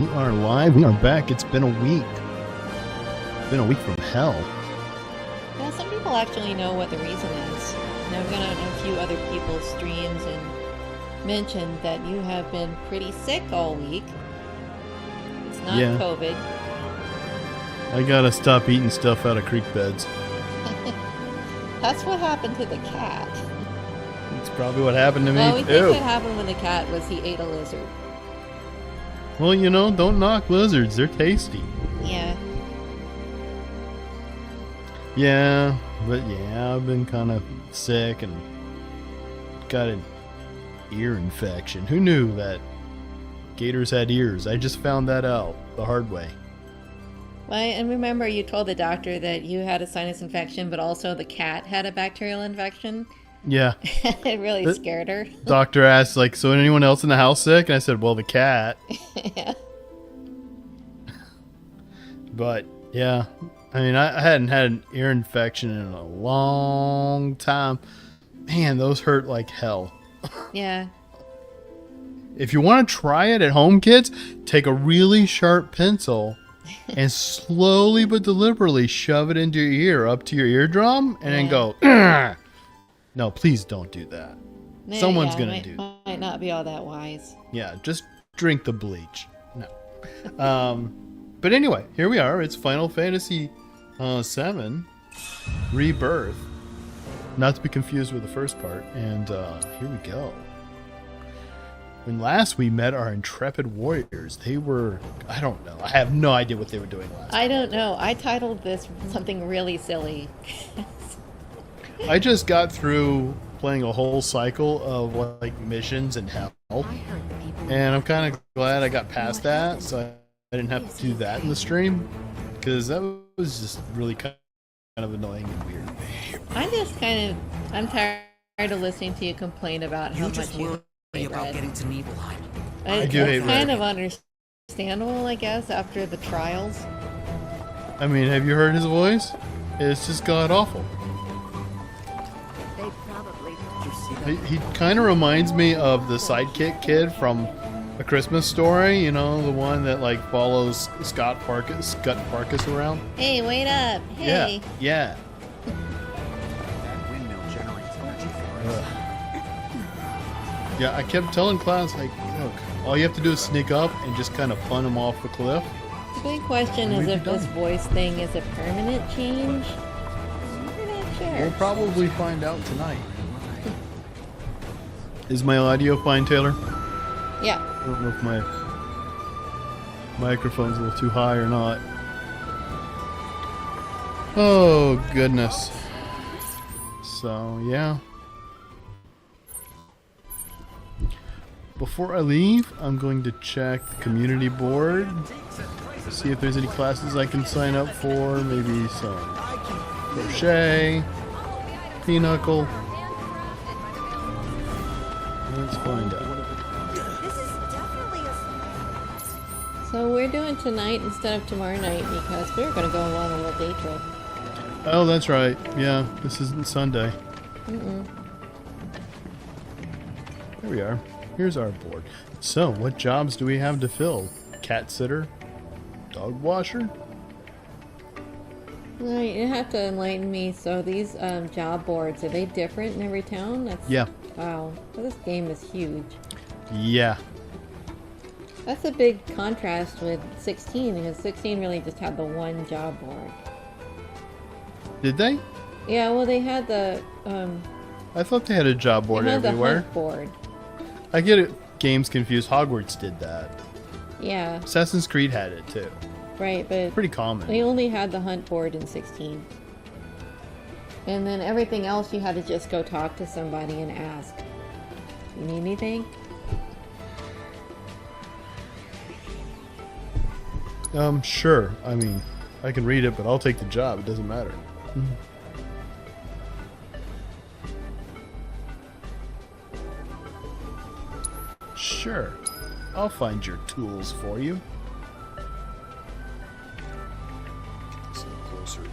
We are live. We are back. It's been a week. It's been a week from hell. Well, some people actually know what the reason is. And I've gone on a few other people's streams and mentioned that you have been pretty sick all week. It's not COVID. I gotta stop eating stuff out of creek beds. That's what happened to the cat. It's probably what happened to me Well, we think too. what happened with the cat was he ate a lizard. Well, you know, don't knock lizards. They're tasty. Yeah. Yeah, but yeah, I've been kind of sick and got an ear infection. Who knew that gators had ears? I just found that out the hard way. Well, and remember you told the doctor that you had a sinus infection, but also the cat had a bacterial infection? Yeah. It really scared her. Doctor asked, like, so anyone else in the house sick? And I said, well, the cat. Yeah. But, yeah. I mean, I hadn't had an ear infection in a long time. Man, those hurt like hell. Yeah. If you want to try it at home, kids, take a really sharp pencil and slowly but deliberately shove it into your ear up to your eardrum and then go, "Ugh." No, please don't do that. Someone's going to do that. Might not be all that wise. Yeah, just drink the bleach. No. But anyway, here we are. It's Final Fantasy VII Rebirth. Not to be confused with the first part. And here we go. When last we met our intrepid warriors, they were, I don't know. I have no idea what they were doing last. I don't know. I titled this something really silly. I just got through playing a whole cycle of like missions in hell. And I'm kind of glad I got past that, so I didn't have to do that in the stream. Because that was just really kind of annoying and weird. I'm tired of listening to you complain about how much you hate about getting to Nibelheim. I do hate It's kind of understandable, I guess, after the trials. I mean, have you heard his voice? It's just god awful. He kind of reminds me of the sidekick kid from A Christmas Story, you know, the one that like follows Scott Farkus around. Hey, wait up! Hey. Yeah. That windmill generates energy for us. Yeah, I kept telling class, like, look, all you have to do is sneak up and just kind of fun him off the cliff. The big question is if this voice thing is a permanent change. We're not sure. We'll probably find out tonight. Is my audio fine, Taylor? Yeah. I don't know if my microphone's a little too high or not. Oh, goodness. So, yeah. Before I leave, I'm going to check the community board. See if there's any classes I can sign up for. Maybe some crochet, pinochle. Let's find out. So we're doing tonight instead of tomorrow night because we're going to go on a little day trip. Oh, that's right. Yeah, this isn't Sunday. Mm-mm. Here we are. Here's our board. So, what jobs do we have to fill? Cat sitter? Dog washer? Right, you have to enlighten me. So these job boards, are they different in every town? Yeah. Wow. Well, this game is huge. Yeah. That's a big contrast with 16 because 16 really just had the one job board. Did they? Yeah, well they had the I thought they had a job board they had everywhere. the hunt board. I get it. Games confused. Hogwarts did that. Yeah. Assassin's Creed had it too. Right, but Pretty common. they only had the hunt board in 16. And then everything else you had to just go talk to somebody and ask. You need anything? Sure. I mean, I can read it, but I'll take the job. It doesn't matter. Sure. I'll find your tools for you. Let's look closer.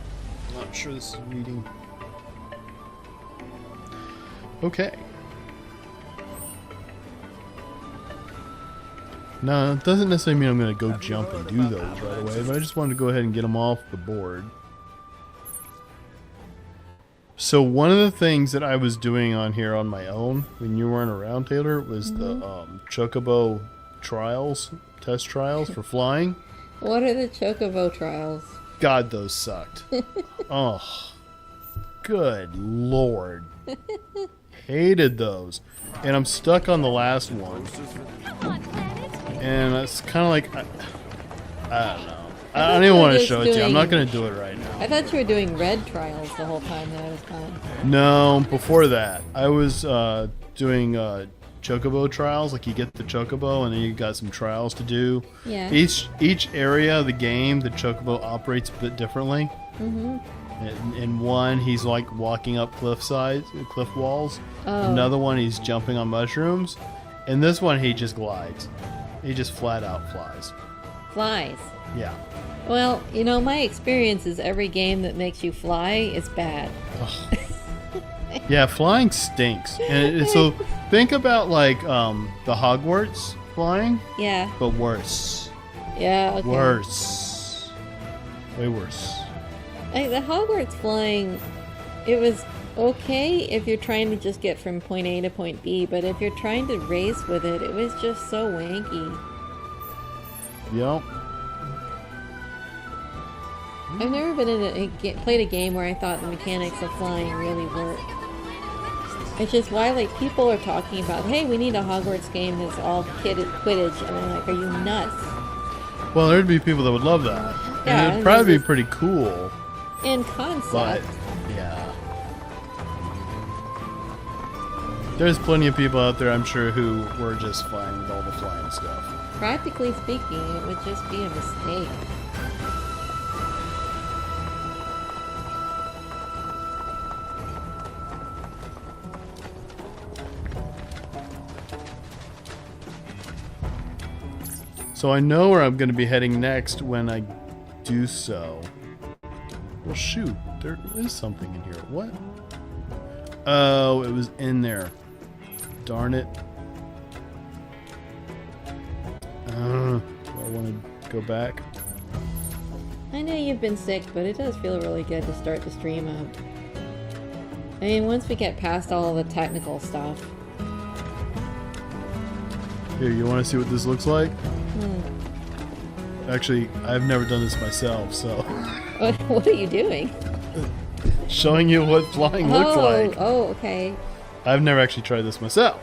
I'm not sure this is reading. Okay. No, it doesn't necessarily mean I'm going to go jump and do those right away, but I just wanted to go ahead and get them off the board. So one of the things that I was doing on here on my own when you weren't around, Taylor, was the Chocobo trials, test trials for flying. What are the Chocobo trials? God, those sucked. Oh, good Lord. Hated those. And I'm stuck on the last one. And it's kind of like, I don't know. I don't even want to show it to you. I'm not going to do it right now. I thought you were doing red trials the whole time that I was gone. No, before that, I was doing Chocobo trials. Like you get the Chocobo, and then you got some trials to do. Yeah. Each area of the game, the Chocobo operates a bit differently. Mm-hmm. In one, he's like walking up cliff walls. Oh. Another one, he's jumping on mushrooms. And this one, he just glides. He just flat out flies. Flies. Yeah. Well, you know, my experience is every game that makes you fly is bad. Yeah, flying stinks. And so think about like the Hogwarts flying. Yeah. But worse. Yeah, okay. Worse. Way worse. Like, the Hogwarts flying, it was okay if you're trying to just get from point A to point B, but if you're trying to race with it, it was just so wanky. Yep. I've never been in played a game where I thought the mechanics of flying really worked. It's just why, like, people are talking about, hey, we need a Hogwarts game that's all Quidditch, and I'm like, are you nuts? Well, there'd be people that would love that. Yeah, and it'd probably be pretty cool. In concept. But, yeah. There's plenty of people out there, I'm sure, who were just fine with all the flying stuff. Practically speaking, it would just be a mistake. So I know where I'm going to be heading next when I do so. Well, shoot. There is something in here. What? Oh, it was in there. Darn it. Do I want to go back? I know you've been sick, but it does feel really good to start the stream up. I mean, once we get past all the technical stuff. Here, you want to see what this looks like? Actually, I've never done this myself, so... What are you doing? Showing you what flying looks like. Oh, okay. I've never actually tried this myself.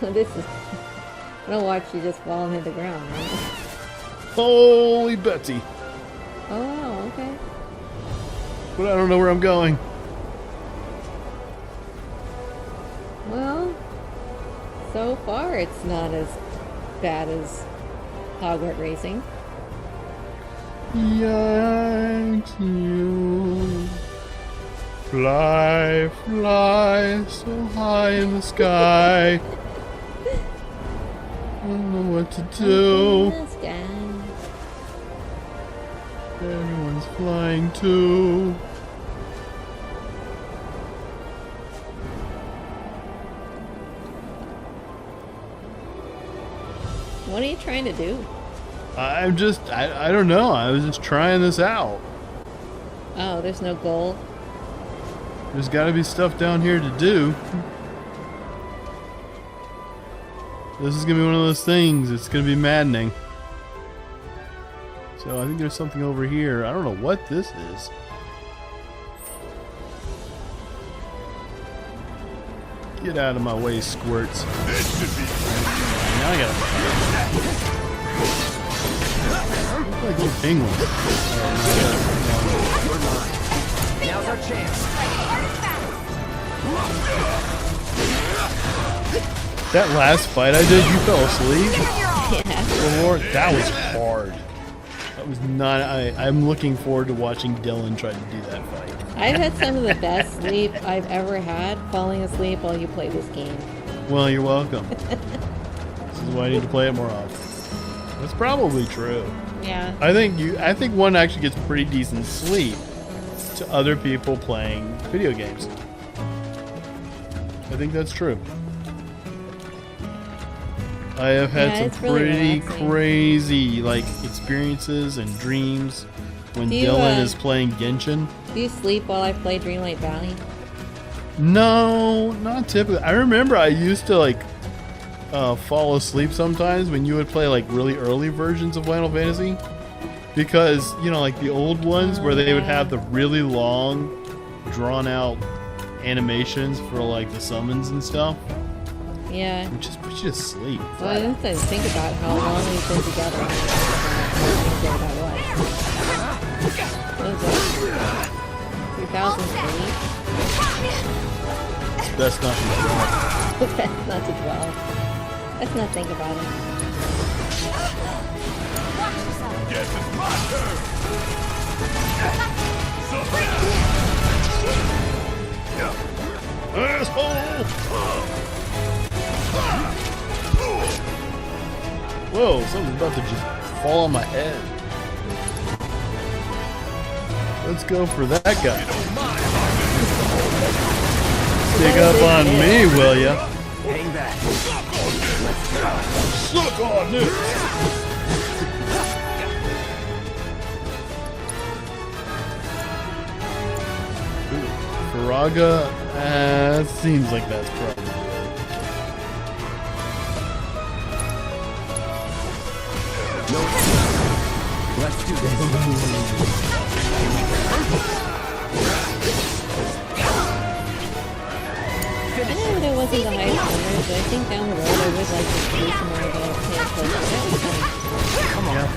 This is... I don't watch you just fall into the ground, right? Holy Betsy. Oh, okay. But I don't know where I'm going. Well, so far it's not as bad as Hogwarts racing. Yanks you. Fly, fly so high in the sky. I don't know what to do. Everyone's flying too. What are you trying to do? I don't know. I was just trying this out. Oh, there's no goal? There's got to be stuff down here to do. This is going to be one of those things. It's going to be maddening. So I think there's something over here. I don't know what this is. Get out of my way, squirts. Now I gotta... Look like little penguins. Now's our chance. That last fight I did, you fell asleep? Yeah. Lord, that was hard. That was not... I'm looking forward to watching Dylan try to do that fight. I've had some of the best sleep I've ever had falling asleep while you play this game. Well, you're welcome. This is why I need to play it more often. That's probably true. Yeah. I think one actually gets pretty decent sleep to other people playing video games. I think that's true. I have had Yeah, it's some really pretty relaxing. crazy like experiences and dreams when Do you, Dylan is playing Genshin. Do you sleep while I play Dreamlight Valley? No, not typically. I remember I used to like fall asleep sometimes when you would play like really early versions of Final Fantasy, because you know, like the old ones where they would have the really long, drawn out animations for like the summons and stuff. Yeah. We just sleep. Well, I have to think about how long we've been together. And how that was. What was it? 2003? That's not That's not to dwell. Let's not think about it. Yes, it's my turn. asshole. Whoa, something's about to just fall on my head. Let's go for that guy. Stick up on me, will ya? Hang back. Suck on this. Faraga, seems like that's probably it. Let's do this. I know that wasn't the highest number, but I think down the road I would like to see some more of the Come on.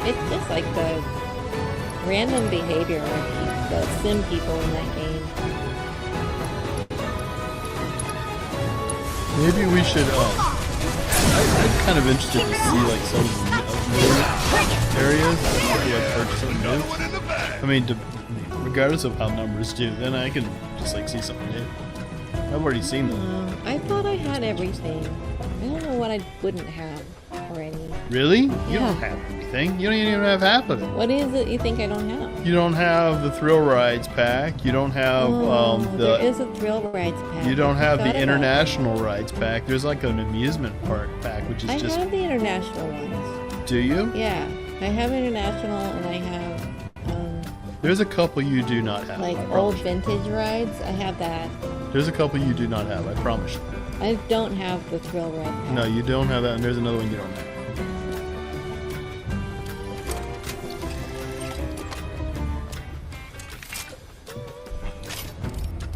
It's just like the random behavior of the sim people in that game. Maybe we should, I'm kind of interested to see like some new areas, like purchase something new. I mean, regardless of how numbers do, then I can just like see something new. I've already seen them. I thought I had everything. I don't know what I wouldn't have already. Really? You Yeah. don't have anything. You don't even have half of it. What is it you think I don't have? You don't have the Thrill Rides pack. You don't have there is a Thrill Rides pack. You don't have Forgot the about International Rides pack. There's like an amusement park pack, which is that. I just. have the international ones. Do you? Yeah, I have international and I have There's a couple you do not have. like I old promise you. vintage rides. I have that. There's a couple you do not have. I promise you. I don't have the Thrill Ride pack. No, you don't have that, and there's another one you don't have.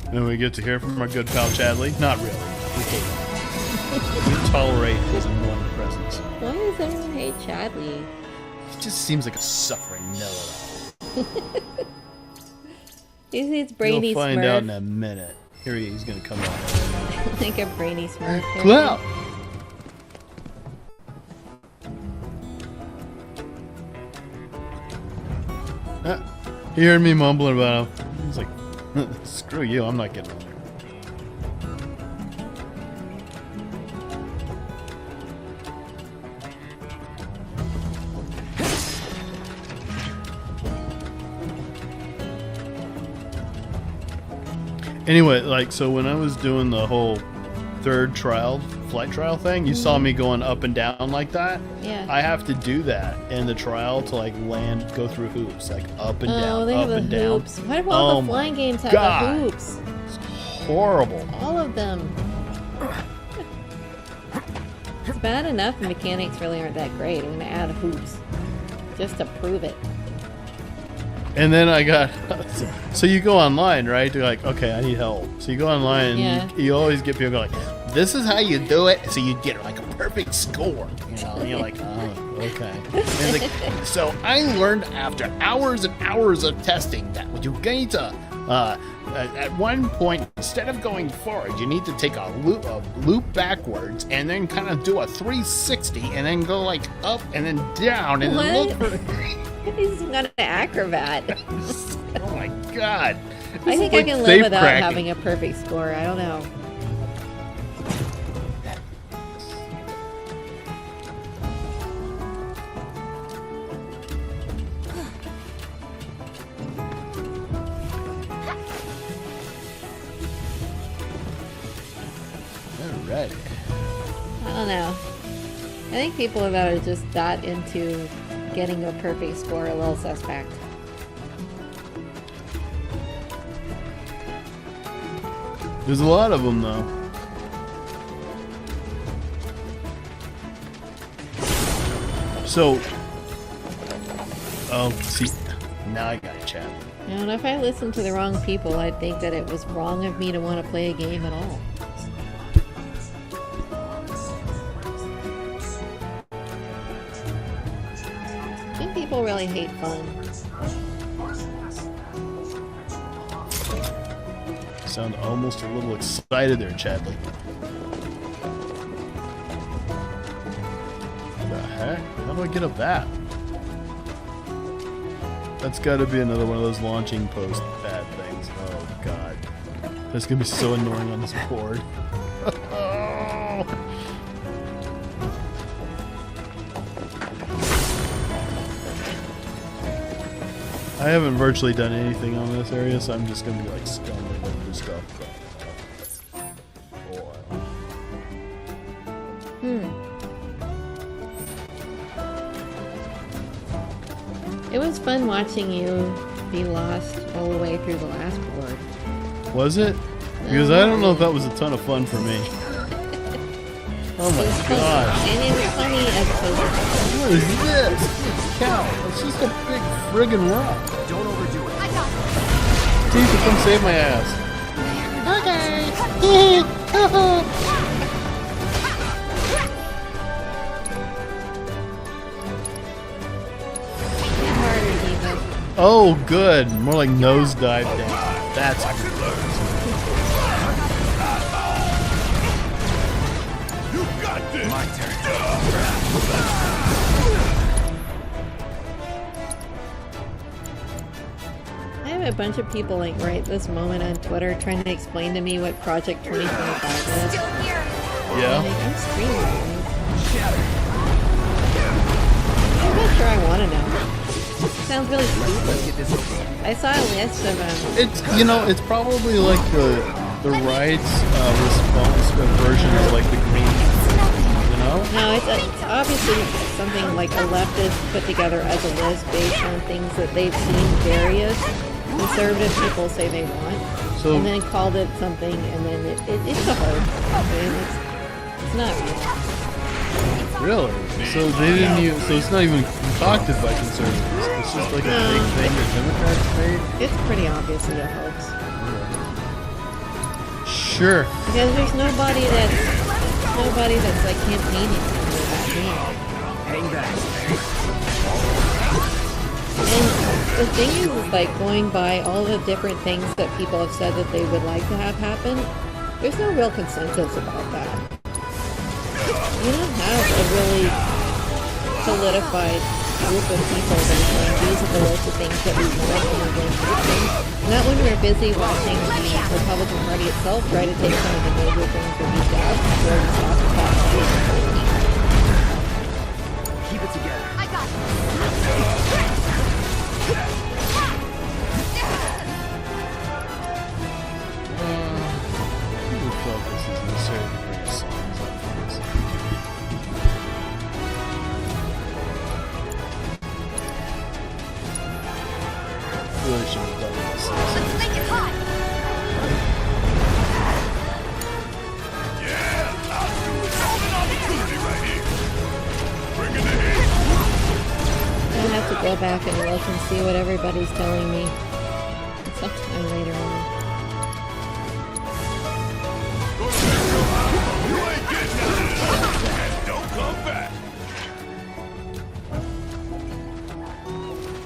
And we get to hear from our good pal Chadley. Not really. We hate him. We tolerate his annoying presence. Why does everyone hate Chadley? He just seems like a suffering know-it-all. It's Brainy You'll find Smurf. out in a minute. Here he's gonna come out. Like a Brainy Smurf. Clout! He heard me mumbling about him. He's like, screw you, I'm not getting on there. Anyway, like, so when I was doing the whole third flight trial thing, you saw me going up and down like that. Yeah. I have to do that in the trial to like go through hoops, like up and down, they up have and the down. hoops. What about all Oh the flying my games have God. the hoops? Horrible. All of them. It's bad enough the mechanics really aren't that great. I'm gonna add hoops just to prove it. And then I got, so you go online, right? You're like, okay, I need help. So you go online and Yeah. you always get people going like, this is how you do it. So you get like a perfect score, you know? And you're like, oh, okay. And it's like, so I learned after hours and hours of testing that you're going to, at one point, instead of going forward, you need to take a loop backwards and then kind of do a 360 and then go like up and then down and then look What? for. He's not an acrobat. Oh my god. I think I can live without having a perfect score. I don't know. Alrighty. know. I think people that are just that into getting a perfect score are a little suspect. There's a lot of them, though. So, oh, see, now I got a chat. And if I listened to the wrong people, I'd think that it was wrong of me to want to play a game at all. Some people really hate fun. Sound almost a little excited there, Chadley. What the heck? How do I get up that? That's got to be another one of those launching post bad things. Oh god, that's gonna be so annoying on this board. I haven't virtually done anything on this area, so I'm just gonna be like stumbling over stuff. It was fun watching you be lost all the way through the last board. Was it? Because I don't know if that was a ton of fun for me. Oh my gosh. And it was funny as opposed to... What is this? Cow. It's just a big friggin' rock. Don't overdo it. Tifa, come save my ass. Oh, good. More like nosedive down. That's good. You got this. My turn. I have a bunch of people like right this moment on Twitter trying to explain to me what Project 2025 is. Yeah. Like, I'm screaming. I'm not sure I want to know. Sounds really stupid. I saw a list of It's, you know, it's probably like the rights response version of like the green, you know? No, it's obviously something like a leftist put together as a list based on things that they've seen various conservative people say they want, So, and then called it something, and then it's a hoax. I mean, it's not real. really? So they didn't even, so it's not even concocted by conservatives. It's just like a big thing that Democrats made? It's pretty obviously a hoax. Sure. Because there's nobody that's like campaigning under that name. Hang back. And the thing is like going by all the different things that people have said that they would like to have happen, there's no real consensus about that. You don't have a really solidified group of people that are saying these are the list of things that we want and we're going to do. Not when we're busy watching the Republican Party itself try to take some of the major things that we got before we stop the talk. Keep it together. I got it. Who felt this is necessary to bring songs up for this? Really should have done this. Let's make it hot. Yeah, I'll do it. Golden opportunity right here. Bringing the heat. I have to go back and look and see what everybody's telling me. Sometime later on. You ain't getting out of this. And don't come back.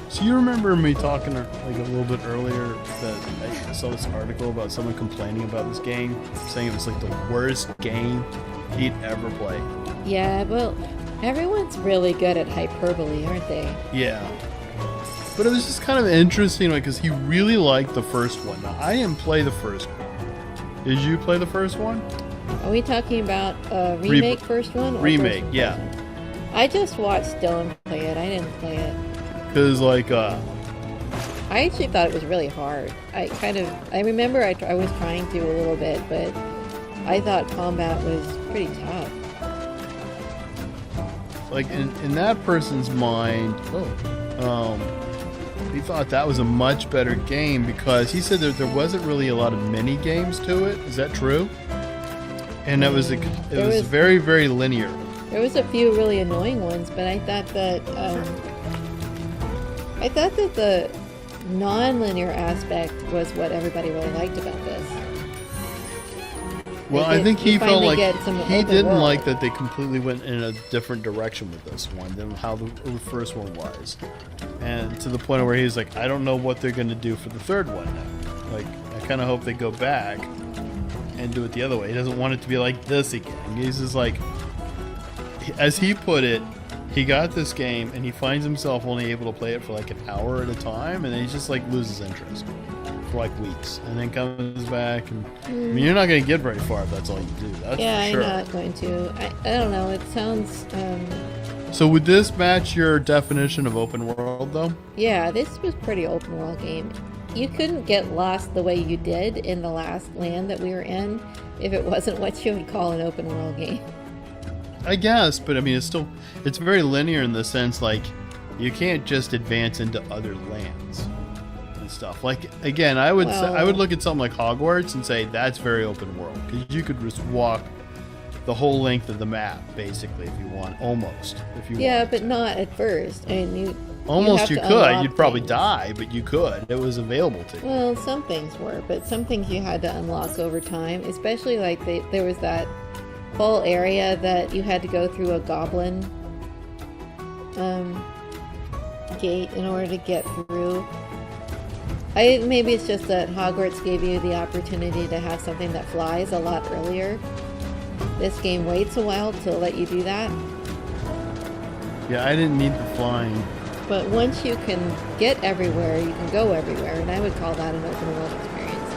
So you remember me talking like a little bit earlier that I saw this article about someone complaining about this game, saying it was like the worst game he'd ever played. Yeah, well, everyone's really good at hyperbole, aren't they? Yeah. But it was just kind of interesting, like, because he really liked the first one. Now, I didn't play the first one. Did you play the first one? Are we talking about remake first one? Or Remake, first yeah. one? I just watched Dylan play it. I didn't play it. Because, like, I actually thought it was really hard. I remember I was trying to a little bit, but I thought combat was pretty tough. like in that person's mind, he thought that was a much better game because he said that there wasn't really a lot of mini games to it. Is that true? And it was very, very linear. There was a few really annoying ones, but I thought that the non-linear aspect was what everybody really liked about this. Well, Like I think he felt like he didn't world. like that they completely went in a different direction with this one than how the first one was. And to the point where he's like, I don't know what they're going to do for the third one now. Like, I kind of hope they go back and do it the other way. He doesn't want it to be like this again. He's just like, as he put it, he got this game and he finds himself only able to play it for like an hour at a time, and then he just like loses interest for like weeks, and then comes back. And I mean, you're not going to get very far if that's all you do. That's Yeah, for sure. I'm not going to. I don't know. It sounds. So would this match your definition of open world, though? Yeah, this was pretty open world game. You couldn't get lost the way you did in the last land that we were in if it wasn't what you would call an open world game. I guess, but I mean, it's very linear in the sense like you can't just advance into other lands and stuff. Like again, I would look at something like Hogwarts and say that's very open world because you could just walk the whole length of the map basically if you want, almost. Yeah, want. but not at first. I mean, Almost you have to could. unlock You'd probably things. die, but you could. It was available to you. Well, some things were, but some things you had to unlock over time. Especially like there was that whole area that you had to go through a goblin gate in order to get through. Maybe it's just that Hogwarts gave you the opportunity to have something that flies a lot earlier. This game waits a while to let you do that. Yeah, I didn't need the flying. But once you can get everywhere, you can go everywhere, and I would call that an open world experience.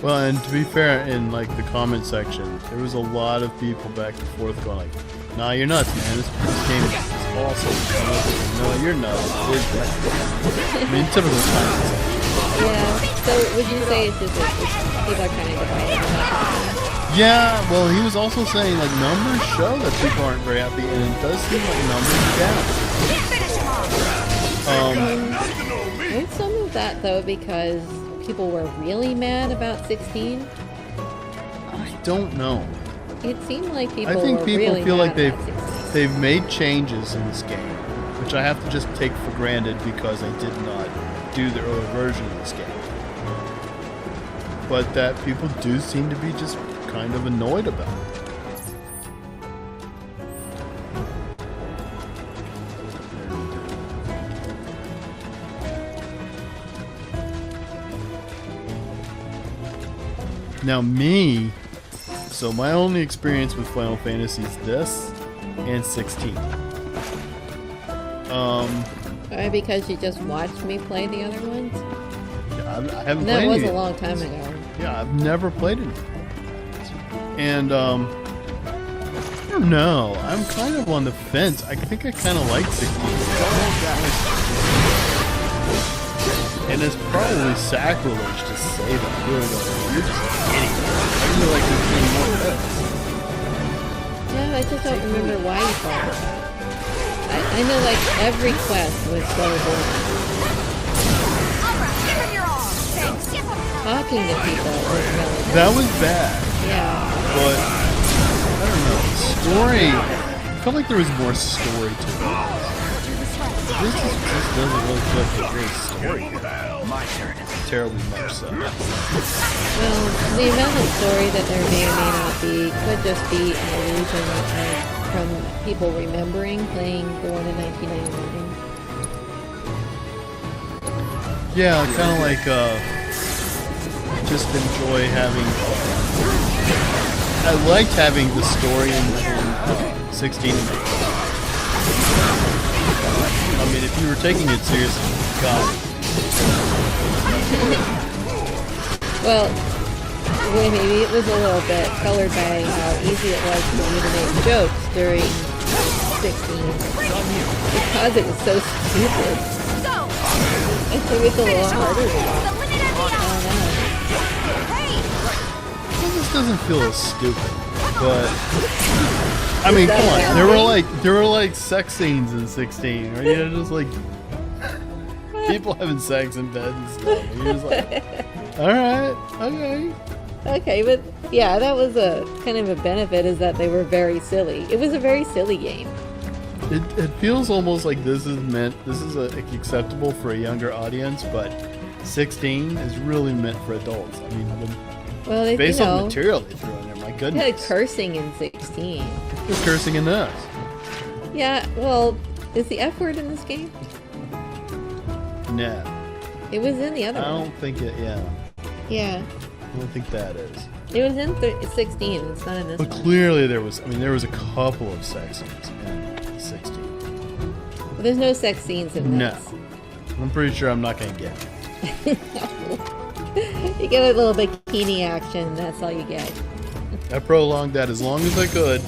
Well, and to be fair, in like the comment section, there was a lot of people back and forth going like, "Nah, you're nuts, man. This game is awesome." No, you're nuts. I mean, typical comments. Yeah, so would you say it's just people are kind of divided? Yeah, well, he was also saying like numbers show that people aren't very happy, and it does seem like numbers are down. There's some of that though because people were really mad about 16. I don't know. It seemed like people. I think were people really feel mad like about 16. they've made changes in this game, which I have to just take for granted because I did not do the early version of this game. But that people do seem to be just kind of annoyed about it. Now me, so my only experience with Final Fantasy is this and 16. Because you just watched me play the other ones? I haven't And that played was any. a long time ago. Yeah, I've never played it. And I don't know. I'm kind of on the fence. I think I kind of like 16. And it's probably sacrilege to say that. You're just kidding. I feel like there's been more of this. Yeah, I just don't remember why you thought of that. I know like every quest was so boring. Talking to people was really good. That was bad. Yeah. But I don't know. Story. I felt like there was more story to it. This just doesn't really feel like a great story. My turn. Terribly much so. Well, the amount of story that there may or may not be could just be an illusion from people remembering playing the one in 1999. Yeah, kind of like just enjoy having. I liked having the story in 16 and 19. I mean, if you were taking it seriously, God. Well, maybe it was a little bit colored by how easy it was for me to make jokes during 16. Because it was so stupid. I think it's a little harder now. Well, this doesn't feel as stupid, but I mean, come on. There were like sex scenes in 16, right? You know, just like people having sex in bed and stuff. And you're just like, all right, okay. Okay, but yeah, that was a kind of a benefit, is that they were very silly. It was a very silly game. It feels almost like this is acceptable for a younger audience, but 16 is really meant for adults. I mean, well, based on the material they threw in there, my they goodness. had cursing in 16. There's cursing in this. Yeah, well, is the F word in this game? No. It was in the other I one. don't think it, yeah. Yeah. I don't think that is. It was in 16. It's not in this But one. clearly there was a couple of sex scenes in 16. But there's no sex scenes in No. this. I'm pretty sure I'm not going to get it. You get a little bikini action, that's all you get. I prolonged that as long as I could.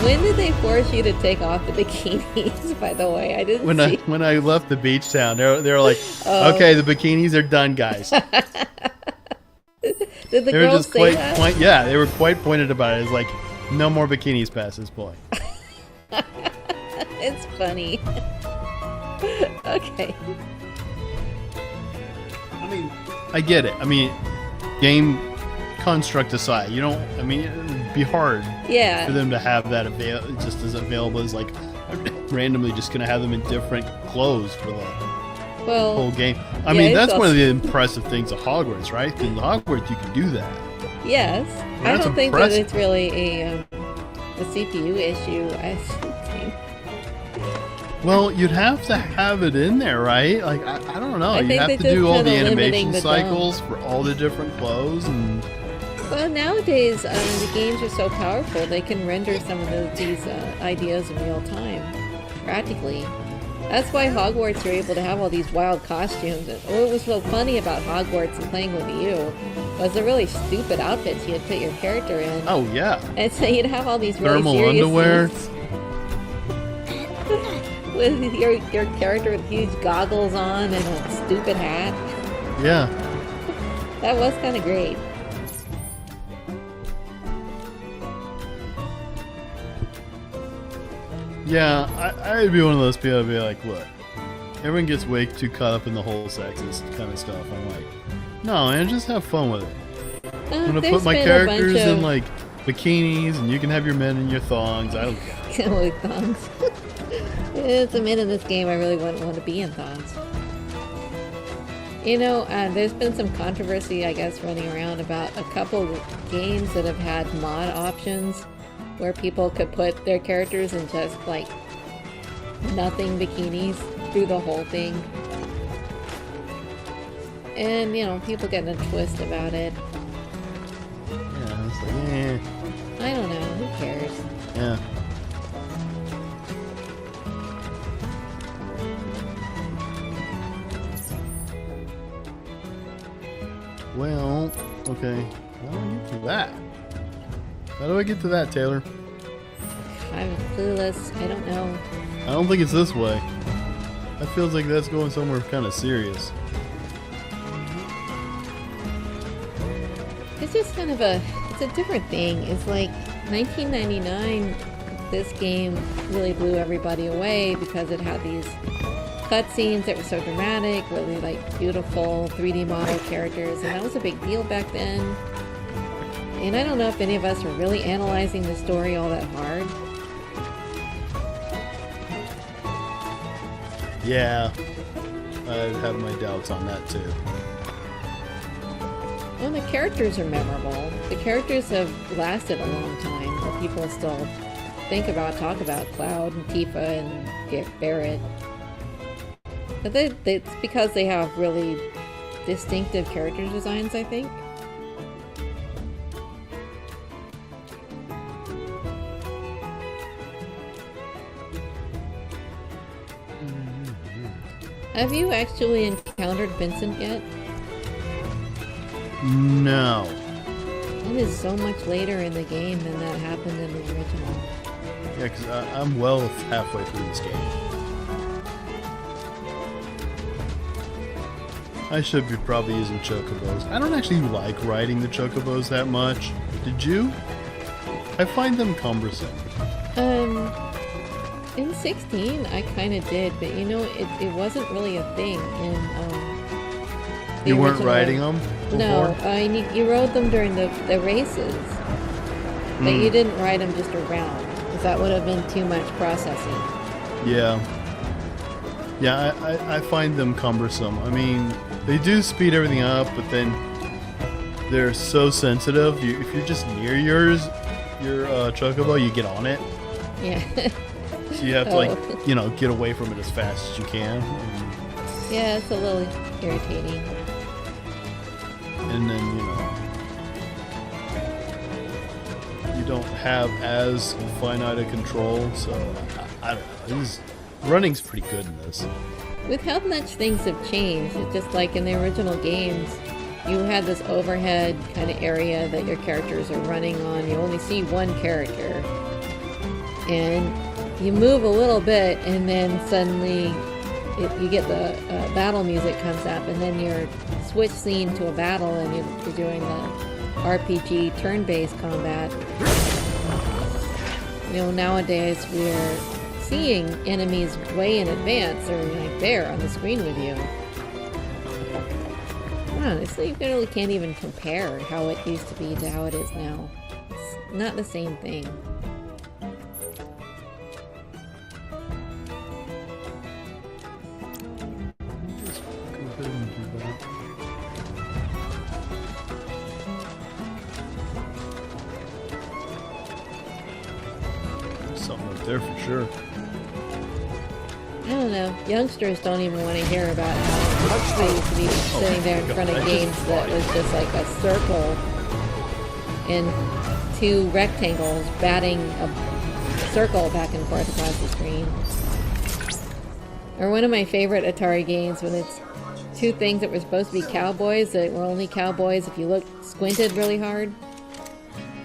When did they force you to take off the bikinis, by the way? I didn't see. When I left the beach town, they were like, Oh. okay, the bikinis are done, guys. Did the They were girls just say that? yeah, they were quite pointed about it. It's like, no more bikinis past this point. It's funny. Okay. I mean, I get it. I mean, game construct aside, you don't. I mean, it would be hard for Yeah. them to have that just as available as like randomly just gonna have them in different clothes for the Well, whole game. I yeah, mean, it's that's one of also- the impressive things of Hogwarts, right? In Hogwarts, you can do that. yes. I That's don't think that impressive. it's really a CPU issue. I think. Well, you'd have to have it in there, right? Like, I don't know. I You think have they're to just do all the kinda limiting animation the cycles for all the different clothes, and Well, nowadays the games are so powerful; they can render some of these ideas in real time, practically. That's why Hogwarts are able to have all these wild costumes. And what was so funny about Hogwarts and playing with you was the really stupid outfits you'd put your character in. oh yeah, And so you'd have all these really thermal serious underwear. suits with your character with huge goggles on and a stupid hat. Yeah. That was kind of great. Yeah, I'd be one of those people that'd be like, look, everyone gets way too caught up in the whole sexist kind of stuff. I'm like, no, man, just have fun with it. I'm gonna There's put my been a characters bunch in of- like bikinis, and you can have your men in your thongs. I don't care. with thongs. It's a minute in this game I really wouldn't want to be in thongs. You know, there's been some controversy, I guess, running around about a couple of games that have had mod options where people could put their characters in just like nothing bikinis through the whole thing. And, you know, people getting a twist about it. Yeah, it's like, eh, I don't know, who cares? yeah. Well, okay. How do I get to that? How do I get to that, Taylor? I'm clueless. I don't know. I don't think it's this way. That feels like that's going somewhere kind of serious. It's just kind of it's a different thing. It's like 1999, this game really blew everybody away because it had these cutscenes that were so dramatic, really like beautiful 3D model characters, and that was a big deal back then. And I don't know if any of us were really analyzing the story all that hard. Yeah, I have my doubts on that too. Well, the characters are memorable. The characters have lasted a long time. Where people still talk about Cloud and Tifa and Barrett. But it's because they have really distinctive character designs, I think. Have you actually encountered Vincent yet? No. It is so much later in the game than that happened in the original. Yeah, because I'm well halfway through this game. I should be probably using chocobos. I don't actually like riding the chocobos that much. Did you? I find them cumbersome. In 16, I kind of did, but you know, it wasn't really a thing in the You weren't original. riding them before? No, you rode them during the races, but you didn't ride them just around, because that would have been too much processing. Yeah. Yeah, I find them cumbersome. I mean, they do speed everything up, but then they're so sensitive. If you're just near your chocobo, you get on it. Yeah. So you have to, like, you know, get away from it as fast as you can. Yeah, it's a little irritating. And then, you know, you don't have as finite a control, so I don't know. Running's pretty good in this. With how much things have changed, it's just like in the original games, you had this overhead kind of area that your characters are running on. You only see one character. And you move a little bit, and then suddenly you get the battle music comes up, and then you're switch scene to a battle, and you're doing the RPG turn-based combat. You know, nowadays we're seeing enemies way in advance. They're like there on the screen with you. Honestly, you really can't even compare how it used to be to how it is now. It's not the same thing. Something up there for sure. I don't know. Youngsters don't even want to hear about how I used to be sitting there in front of games that was just like a circle and two rectangles batting a circle back and forth across the screen. Or one of my favorite Atari games when it's two things that were supposed to be cowboys that were only cowboys if you looked squinted really hard.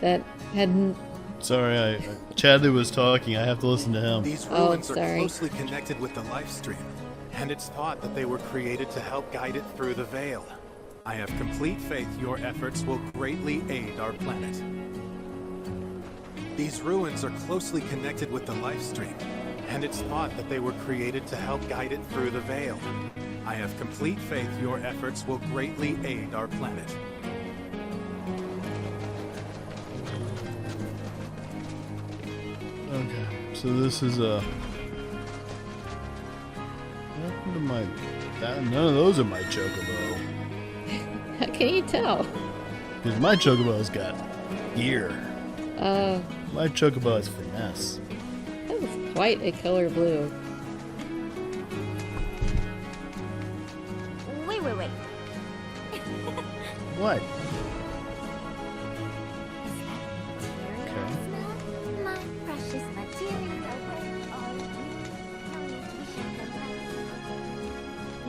That hadn't. Sorry, Chadley was talking. I have to listen to him. These Oh, ruins are sorry. closely connected with the life stream, and it's thought that they were created to help guide it through the veil. I have complete faith your efforts will greatly aid our planet. These ruins are closely connected with the life stream, and it's thought that they were created to help guide it through the veil. I have complete faith your efforts will greatly aid our planet. Okay, so this is a. None of those are my chocobo. How can you tell? Because my chocobo's got gear. My chocobo is finesse. That was quite a color blue. Wait. What? My precious material.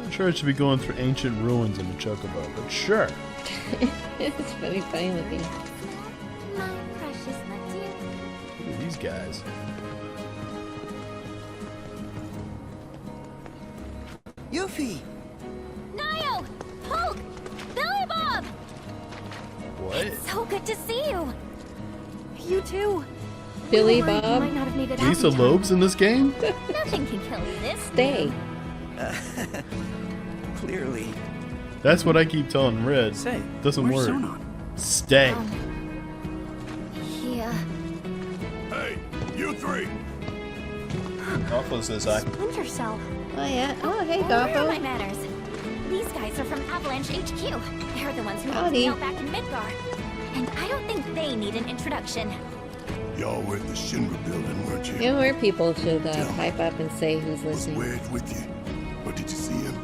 I'm sure I should be going through ancient ruins in the chocobo, but sure. It's funny looking. My precious material. Look at these guys. Yuffie! Nio! Hulk! Billy Bob! What? So good to see you! You too. Billy We were worried you Bob, might not have made it out Lisa in time. Loeb's in this game? Nothing can kill this. stay. Clearly. That's what I keep telling Red. Say, Doesn't where's work. Sonon? Stay. Yeah. Hey, you three. Goffo says I. Splinter Cell. Oh yeah. Oh hey, Where are my Goffo. manners? These guys are from Avalanche HQ. They're the ones who helped Howdy. me out back in Midgar. And I don't think they need an introduction. Y'all were at the Shinra building, weren't you? You know, more people should pipe up and say who's Was listening. Wedge with you? Or did you see him?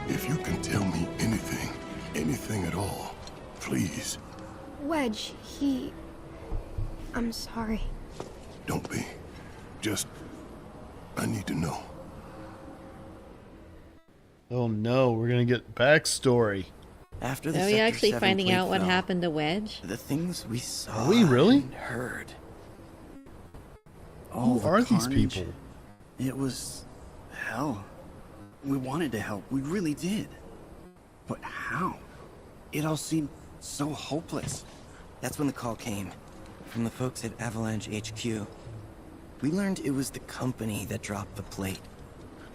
If you can tell me anything at all, please, Wedge, I'm sorry. don't be. Just, I need to know. Oh no, we're gonna get backstory. After the Are we Sector actually 7 finding plate out what fell, happened to Wedge? The things we saw Are we really? and heard. All Who the are these carnage, people? It was hell. We wanted to help, we really did. But how? It all seemed so hopeless. That's when the call came from the folks at Avalanche HQ. We learned it was the company that dropped the plate,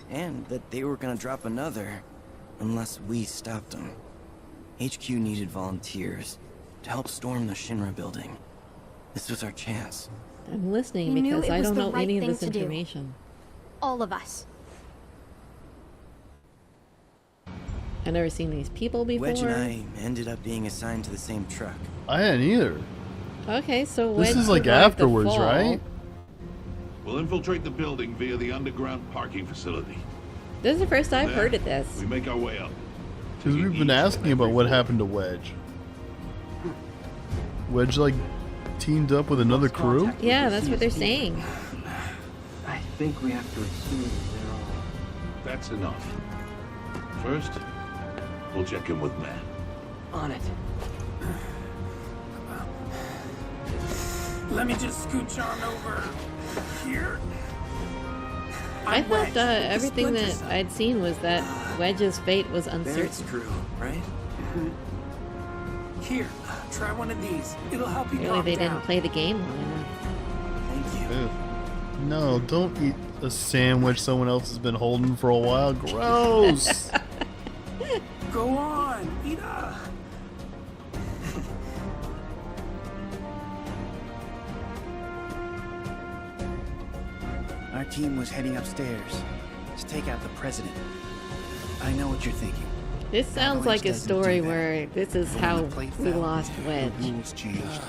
and that they were gonna drop another unless we stopped them. HQ needed volunteers to help storm the Shinra building. This was our chance. I'm listening You knew because it I was don't the know right any of thing this to do. information. All of us. I've never seen these people before. Wedge and I ended up being assigned to the same truck. I hadn't either. Okay, so This Wedge is like survived the afterwards, fall. right? We'll infiltrate the building via the underground parking facility. This is the first I've Then heard of this. We make our way up. Because we've been asking about what happened to Wedge. Wedge, like, teamed up with another crew? Yeah, that's what they're saying. I think we have to assume they're all... That's enough. First, we'll check in with Matt. on it. Let me just scooch on over here. I thought everything that I'd seen was that Wedge's fate was Barrett's uncertain. crew, right? Here, try one of these. It'll help you Clearly calm they down. didn't play the game long enough. Thank you. Ew. No, don't eat a sandwich someone else has been holding for a while. Gross! Go on, eat up. Our team was heading upstairs to take out the president. I know what you're thinking. This sounds Avalanche like a doesn't story do that. where this is But when how the plate we fell, lost Wedge. The rules changed.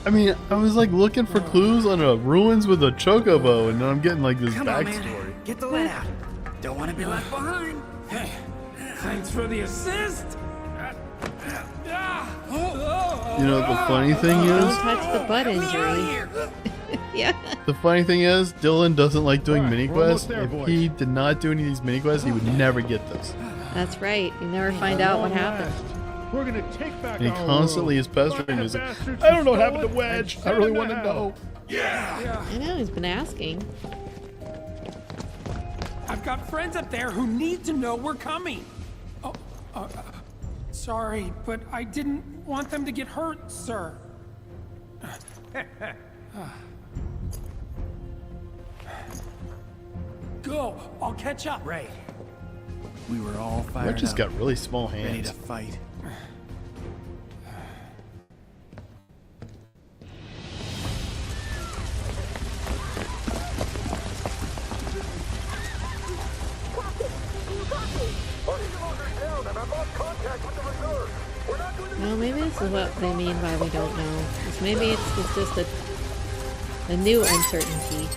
I mean, I was like looking for clues on ruins with a chocobo, and now I'm getting like this Come on, backstory. man. Get the lead out. Don't want to be You're left left behind. Hey, thanks for the assist. You know what the funny thing Don't is? touch the butt injury. Yeah. The funny thing is, Dylan doesn't like doing Alright, mini we're almost quests. there, If boys. he did not do any of these mini quests, he would never get this. That's right. You never find out what happened. We're gonna take back And he constantly is pestering me. He's like, I don't know what happened to Wedge. I really want to know. I know, he's been asking. I've got friends up there who need to know we're coming. Oh, sorry, but I didn't want them to get hurt, sir. Go, I'll catch up. Right. We were all fired Wedge has up, got really small ready hands. to fight. Well, maybe this is what they mean by we don't know. 'Cause maybe it's just a new uncertainty.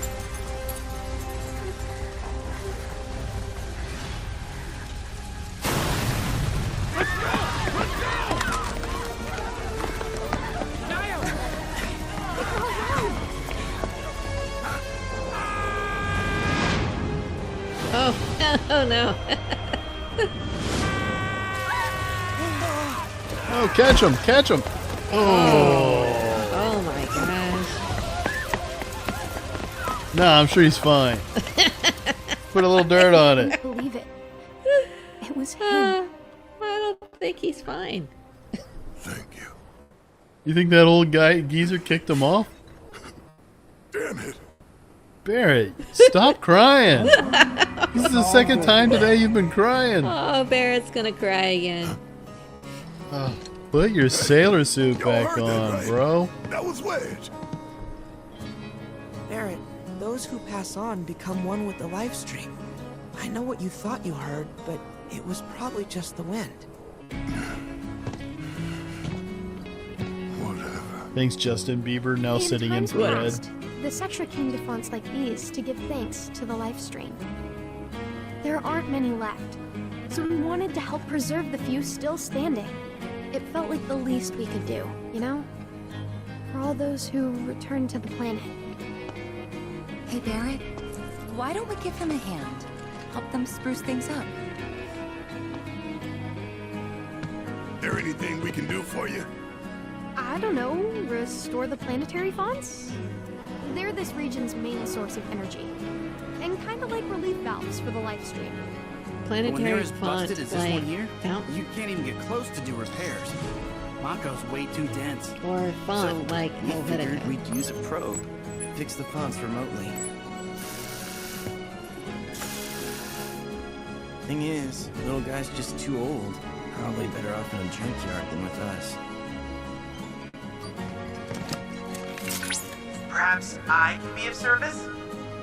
Oh, oh no. Oh, catch him! Catch him! Oh my gosh. Nah, I'm sure he's fine. Put a little dirt on I it. can't believe it. It was him. I don't think he's fine. Thank you. You think that old guy geezer kicked him off? Damn it. Barrett, stop crying. This is the second time today you've been crying. Oh, Barrett's gonna cry again. Put your sailor suit Y'all back heard that on, right. bro. That was Wedge. Barrett, those who pass on become one with the life stream. I know what you thought you heard, but it was probably just the wind. Whatever. Thanks, Justin Bieber, now In sitting in times for Red. past, the Sectra came to fonts like these to give thanks to the life stream. There aren't many left, so we wanted to help preserve the few still standing. It felt like the least we could do, you know? For all those who returned to the planet. Hey, Barrett, why don't we give him a hand? help them spruce things up. There anything we can do for you? I don't know, restore the planetary fonts? They're this region's main source of energy. And kind of like relief valves for the life stream. When they're Planetary as font busted as this one here, fountain you can't even get close to do repairs. Mako's way too dense. or font So like we figured Helvetica. we'd use a probe, fix the fonts remotely. Thing is, little guy's just too old. Probably better off in a junkyard than with us. Perhaps I can be of service?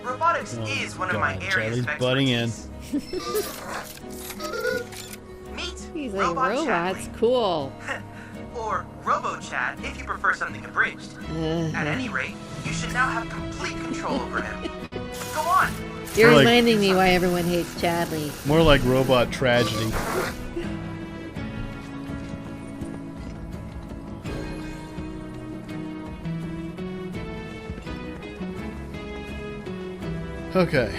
Robotics is one of my God, areas Charlie's of butting in. expertise. Meet He's like, Robot robots, Chatling. cool. Or RoboChat if you prefer something abridged. At any rate, you should now have complete control over him. Go on. You're Like- reminding me why everyone hates Chadley. More like robot tragedy. Okay.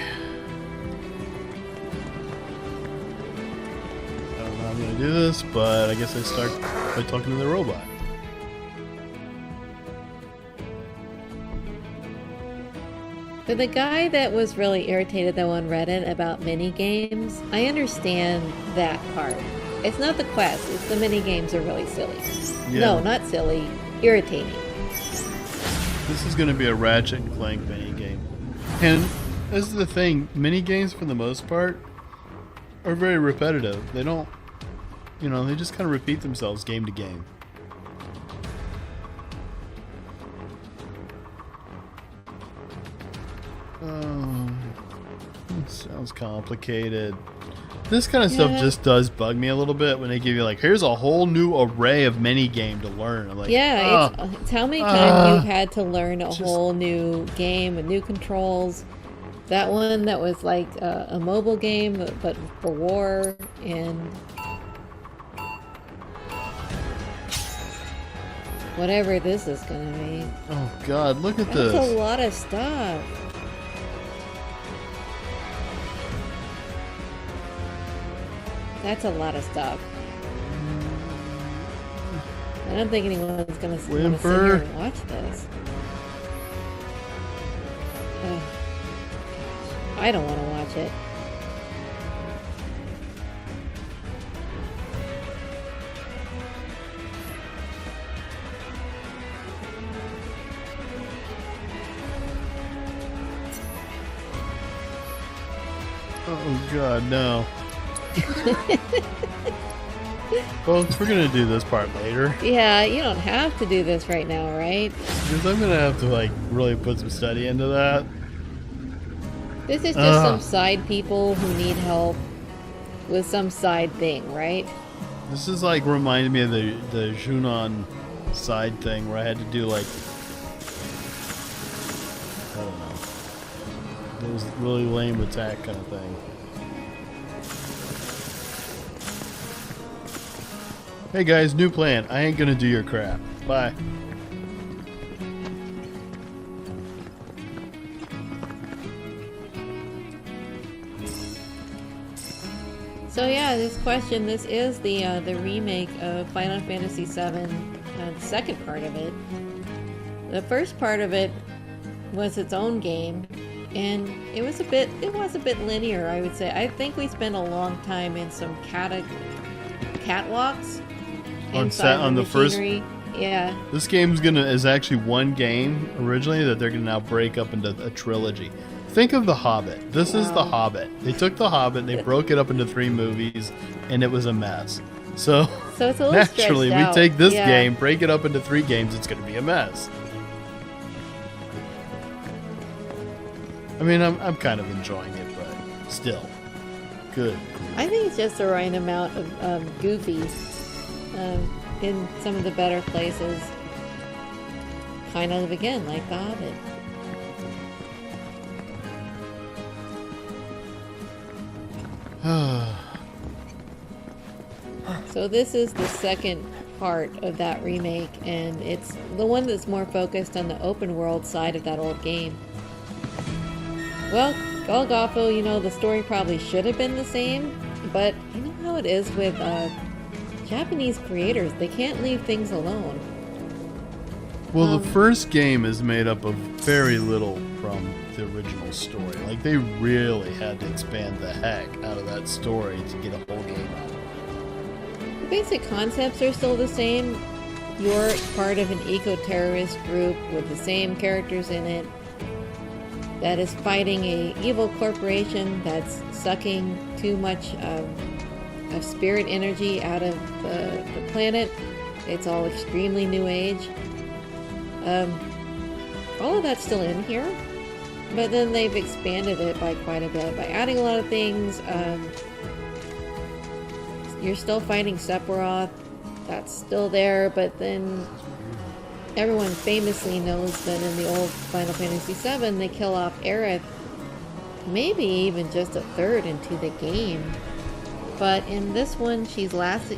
I don't know how I'm gonna do this, but I guess I start by talking to the robot. For the guy that was really irritated though on Reddit about mini games, I understand that part. It's not the quest, it's the mini games are really silly. Yeah. No, not silly, irritating. This is gonna be a Ratchet and Clank mini game. And this is the thing, mini games for the most part are very repetitive. They don't, you know, they just kind of repeat themselves game to game. It sounds complicated. This kind of stuff Yeah. just does bug me a little bit when they give you like, here's a whole new array of mini game to learn. I'm like, Yeah, "Ah, it's how many times you had to learn a whole new game with new controls. That one that was like a mobile game, but for war, and whatever this is gonna be. oh God, look at That's this. a lot of stuff. That's a lot of stuff. I don't think anyone's gonna sit here Whimper. and watch this. Ugh. I don't want to watch it. Oh God, no. Folks, we're gonna do this part later Yeah, you don't have to do this right now, right? because I'm gonna have to like really put some study into that. This is just some side people who need help with some side thing, right? This is like reminded me of the Junon side thing where I had to do like, I don't know, it was really lame attack kind of thing. Hey guys, new plan. I ain't gonna do your crap. Bye. So yeah, this question, this is the remake of Final Fantasy VII, the second part of it. The first part of it was its own game, and it was a bit linear, I would say. I think we spent a long time in some catwalks inside on the first. machinery. Yeah. This game's is actually one game originally that they're gonna now break up into a trilogy. Think of The Hobbit. This is The Hobbit. They took The Hobbit, they broke it up into 3 movies, and it was a mess. So it's a little naturally, we stretched out. take this Yeah. game, break it up into 3 games, it's gonna be a mess. I mean, I'm kind of enjoying it, but still, good. I think it's just the right amount of goofy in some of the better places. Kind of, again, like The Hobbit. So this is the second part of that remake, and it's the one that's more focused on the open world side of that old game. Well, Golgotho, you know, the story probably should have been the same, but you know how it is with Japanese creators. They can't leave things alone. Well, the first game is made up of very little from the original story. Like, they really had to expand the heck out of that story to get a whole game out of it. The basic concepts are still the same. You're part of an eco-terrorist group with the same characters in it that is fighting a evil corporation that's sucking too much of spirit energy out of the planet. It's all extremely new age. All of that's still in here, but then they've expanded it by quite a bit by adding a lot of things. You're still fighting Sephiroth. That's still there, but then everyone famously knows that in the old Final Fantasy VII, they kill off Aerith, maybe even just a third into the game. But in this one, she's lasted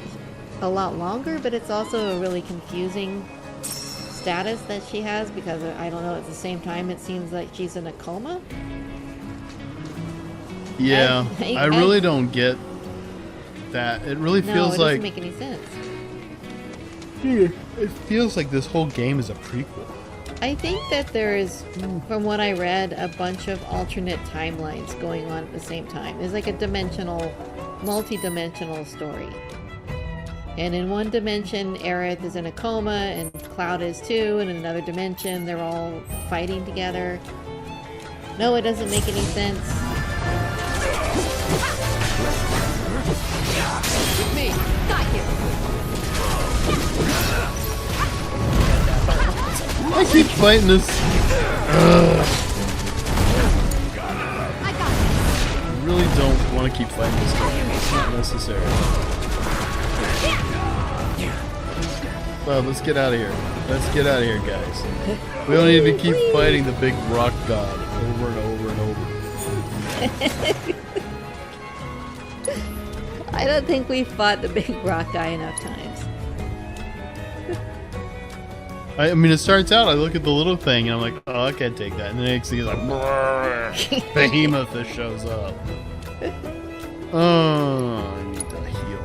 a lot longer, but it's also a really confusing status that she has because, I don't know, at the same time, it seems like she's in a coma. Yeah, I really don't get that. It really feels like... No, it doesn't make any sense. It feels like this whole game is a prequel. I think that there is, from what I read, a bunch of alternate timelines going on at the same time. It's like a multi-dimensional story. And in one dimension, Aerith is in a coma, and Cloud is too, and in another dimension, they're all fighting together. No, it doesn't make any sense. With me! Got you! I keep fighting this. I really don't want to keep fighting this guy. It's not necessary. Well, let's get out of here. Let's get out of here, guys. We don't need to keep fighting the big rock god over and over and over. I don't think we fought the big rock guy enough times. I mean, it starts out, I look at the little thing, and I'm like, oh, I can't take that. And the next thing is like, Behemoth that shows up. Oh, I need to heal.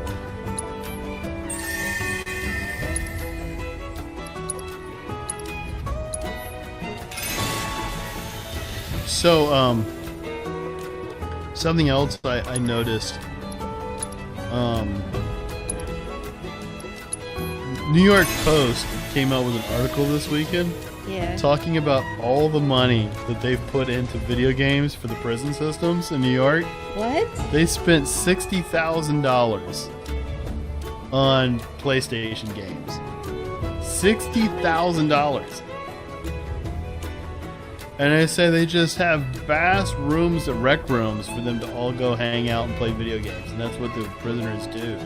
So, something else I noticed, New York Post came out with an article this weekend talking about all the money that they've put into video games for the prison systems in New York. What? They spent $60,000 on PlayStation games. $60,000. And I say they just have vast rooms, rec rooms, for them to all go hang out and play video games. And that's what the prisoners do.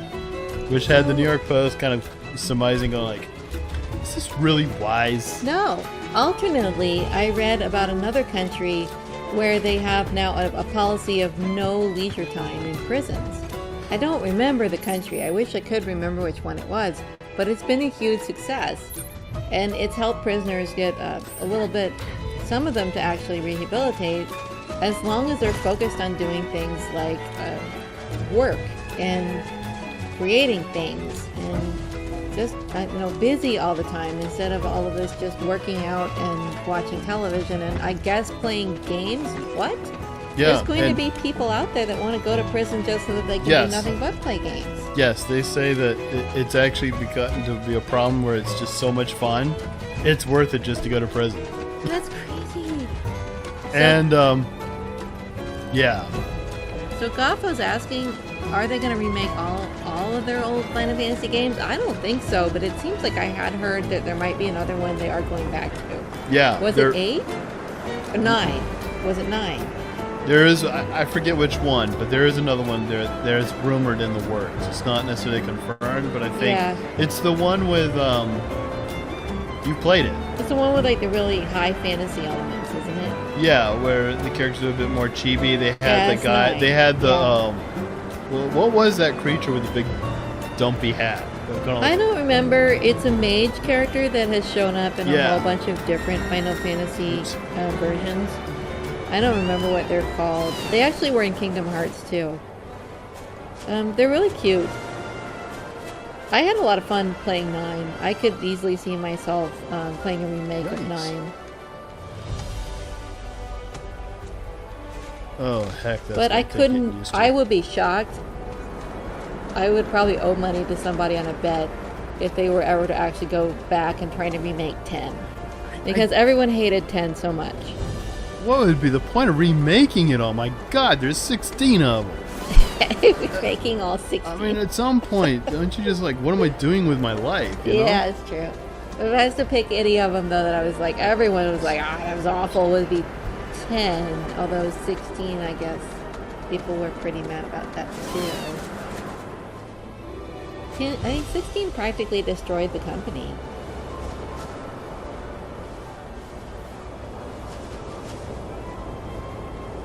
Which had the New York Post kind of surmising, going like, is this really wise? No. Alternately, I read about another country where they have now a policy of no leisure time in prisons. I don't remember the country. I wish I could remember which one it was, but it's been a huge success. And it's helped prisoners get a little bit, some of them to actually rehabilitate, as long as they're focused on doing things like work and creating things and just busy all the time instead of all of this just working out and watching television and I guess playing games. What? Yeah, there's going to be people out there that want to go to prison just so that they can do nothing but play games. Yes, they say that it's actually gotten to be a problem where it's just so much fun. It's worth it just to go to prison. That's crazy. And yeah. So Gotho's asking, are they going to remake all of their old Final Fantasy games? I don't think so, but it seems like I had heard that there might be another one they are going back to. Yeah. Was it 8? Or 9? Was it 9? There is, I forget which one, but there is another one there's rumored in the works. It's not necessarily confirmed, but I think it's the one with, you played it. It's the one with like the really high fantasy elements, isn't it? Yeah, where the characters are a bit more chibi. They had the guy, they had the, well, what was that creature with the big dumpy hat? I don't remember. It's a mage character that has shown up in a whole bunch of different Final Fantasy versions. I don't remember what they're called. They actually were in Kingdom Hearts too. They're really cute. I had a lot of fun playing 9. I could easily see myself playing a remake of 9. Oh heck! That's But I gonna take couldn't. getting used to. I would be shocked. I would probably owe money to somebody on a bet if they were ever to actually go back and try to remake 10, because everyone hated 10 so much. What would be the point of remaking it all? My God, there's 16 of them. Remaking all 16. I mean, at some point, don't you just like, what am I doing with my life? You know? Yeah, it's true. If I was to pick any of them, though, that I was like, everyone was like, that was awful, would be 10. Although 16, I guess, people were pretty mad about that, too. I think 16 practically destroyed the company.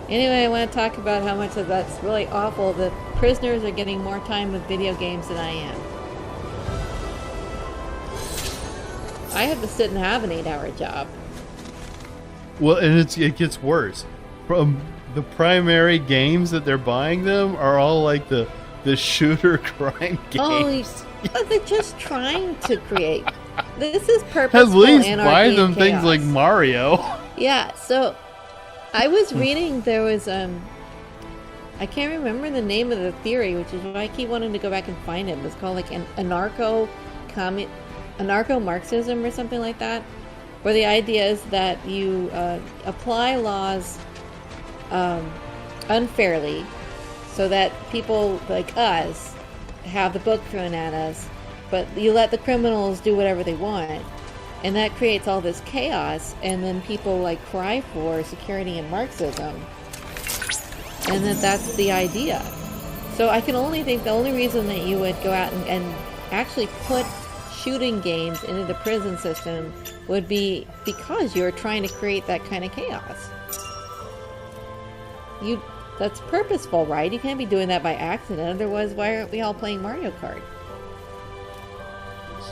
Anyway, I want to talk about how much of that's really awful that prisoners are getting more time with video games than I am. I have to sit and have an 8-hour job. Well, and it gets worse. From the primary games that they're buying them are all like the shooter crime games. Oh, they're just trying to create. This is purposeful. At least anarchy buy and them things chaos. like Mario. Yeah, so I was reading, there was I can't remember the name of the theory, which is why I keep wanting to go back and find it. It was called like an anarcho-Marxism or something like that, where the idea is that you apply laws unfairly so that people like us have the book thrown at us, but you let the criminals do whatever they want. And that creates all this chaos, and then people like cry for security and Marxism. And that's the idea. So I can only think the only reason that you would go out and actually put shooting games into the prison system would be because you're trying to create that kind of chaos. That's purposeful, right? You can't be doing that by accident, otherwise why aren't we all playing Mario Kart?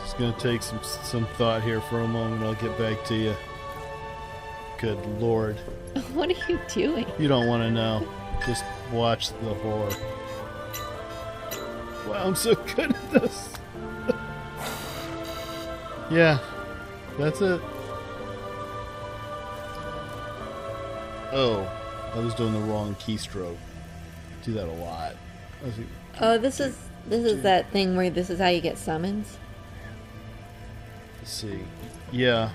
It's going to take some thought here for a moment. I'll get back to you. Good Lord. What are you doing? You don't want to know. Just watch the horror. Wow, I'm so good at this. Yeah, that's it. Oh, I was doing the wrong keystroke. Do that a lot. Oh, this is that thing where this is how you get summons? Let's see. Yeah.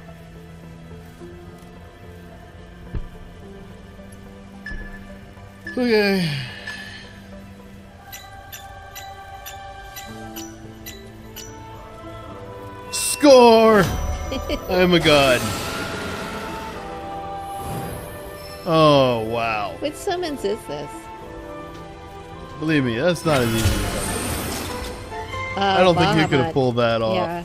Okay. Score! I'm a god. Oh, wow. Which summons is this? Believe me, that's not as easy as I don't think you could have pulled that off. Yeah.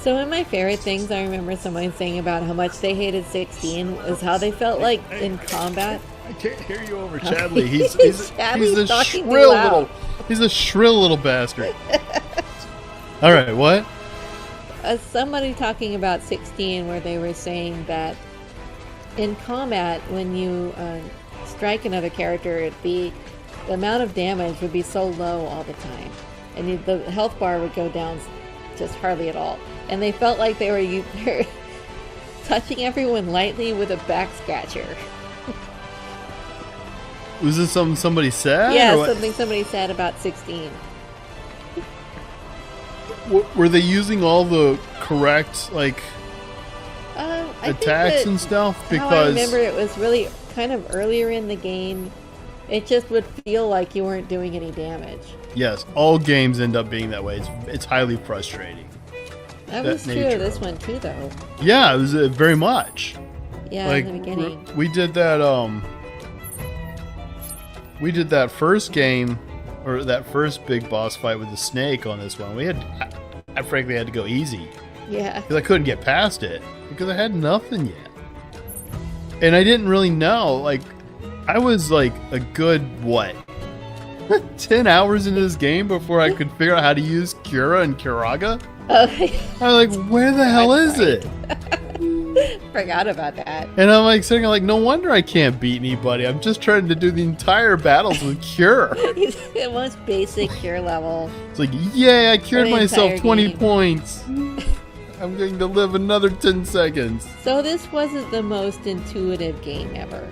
So one of my favorite things I remember someone saying about how much they hated 16 was how they felt like in combat. I can't hear you over Chadley. He's Chadley's a shrill little bastard. All right, what? Somebody talking about 16 where they were saying that in combat when you strike another character, the amount of damage would be so low all the time, and the health bar would go down just hardly at all. And they felt like they were touching everyone lightly with a back scratcher. Was this something somebody said? Yeah, something somebody said about 16. Were they using all the correct attacks and stuff? Because I remember it was really kind of earlier in the game. It just would feel like you weren't doing any damage. Yes, all games end up being that way. It's highly frustrating. That was true of this one too, though. Yeah, it was very much. Yeah, in the beginning. We did that. We did that first game, or that first big boss fight with the snake on this one. I frankly had to go easy. Yeah. Because I couldn't get past it because I had nothing yet, and I didn't really know. Like, I was like a good 10 hours into this game before I could figure out how to use Cura and Curaga. Okay. I'm like, where the hell is it? Forgot about that. And I'm like sitting there like, no wonder I can't beat anybody. I'm just trying to do the entire battles with Cure. The most basic Cure level. It's like, yay, I cured the myself entire 20 game. points. I'm going to live another 10 seconds. So this wasn't the most intuitive game ever.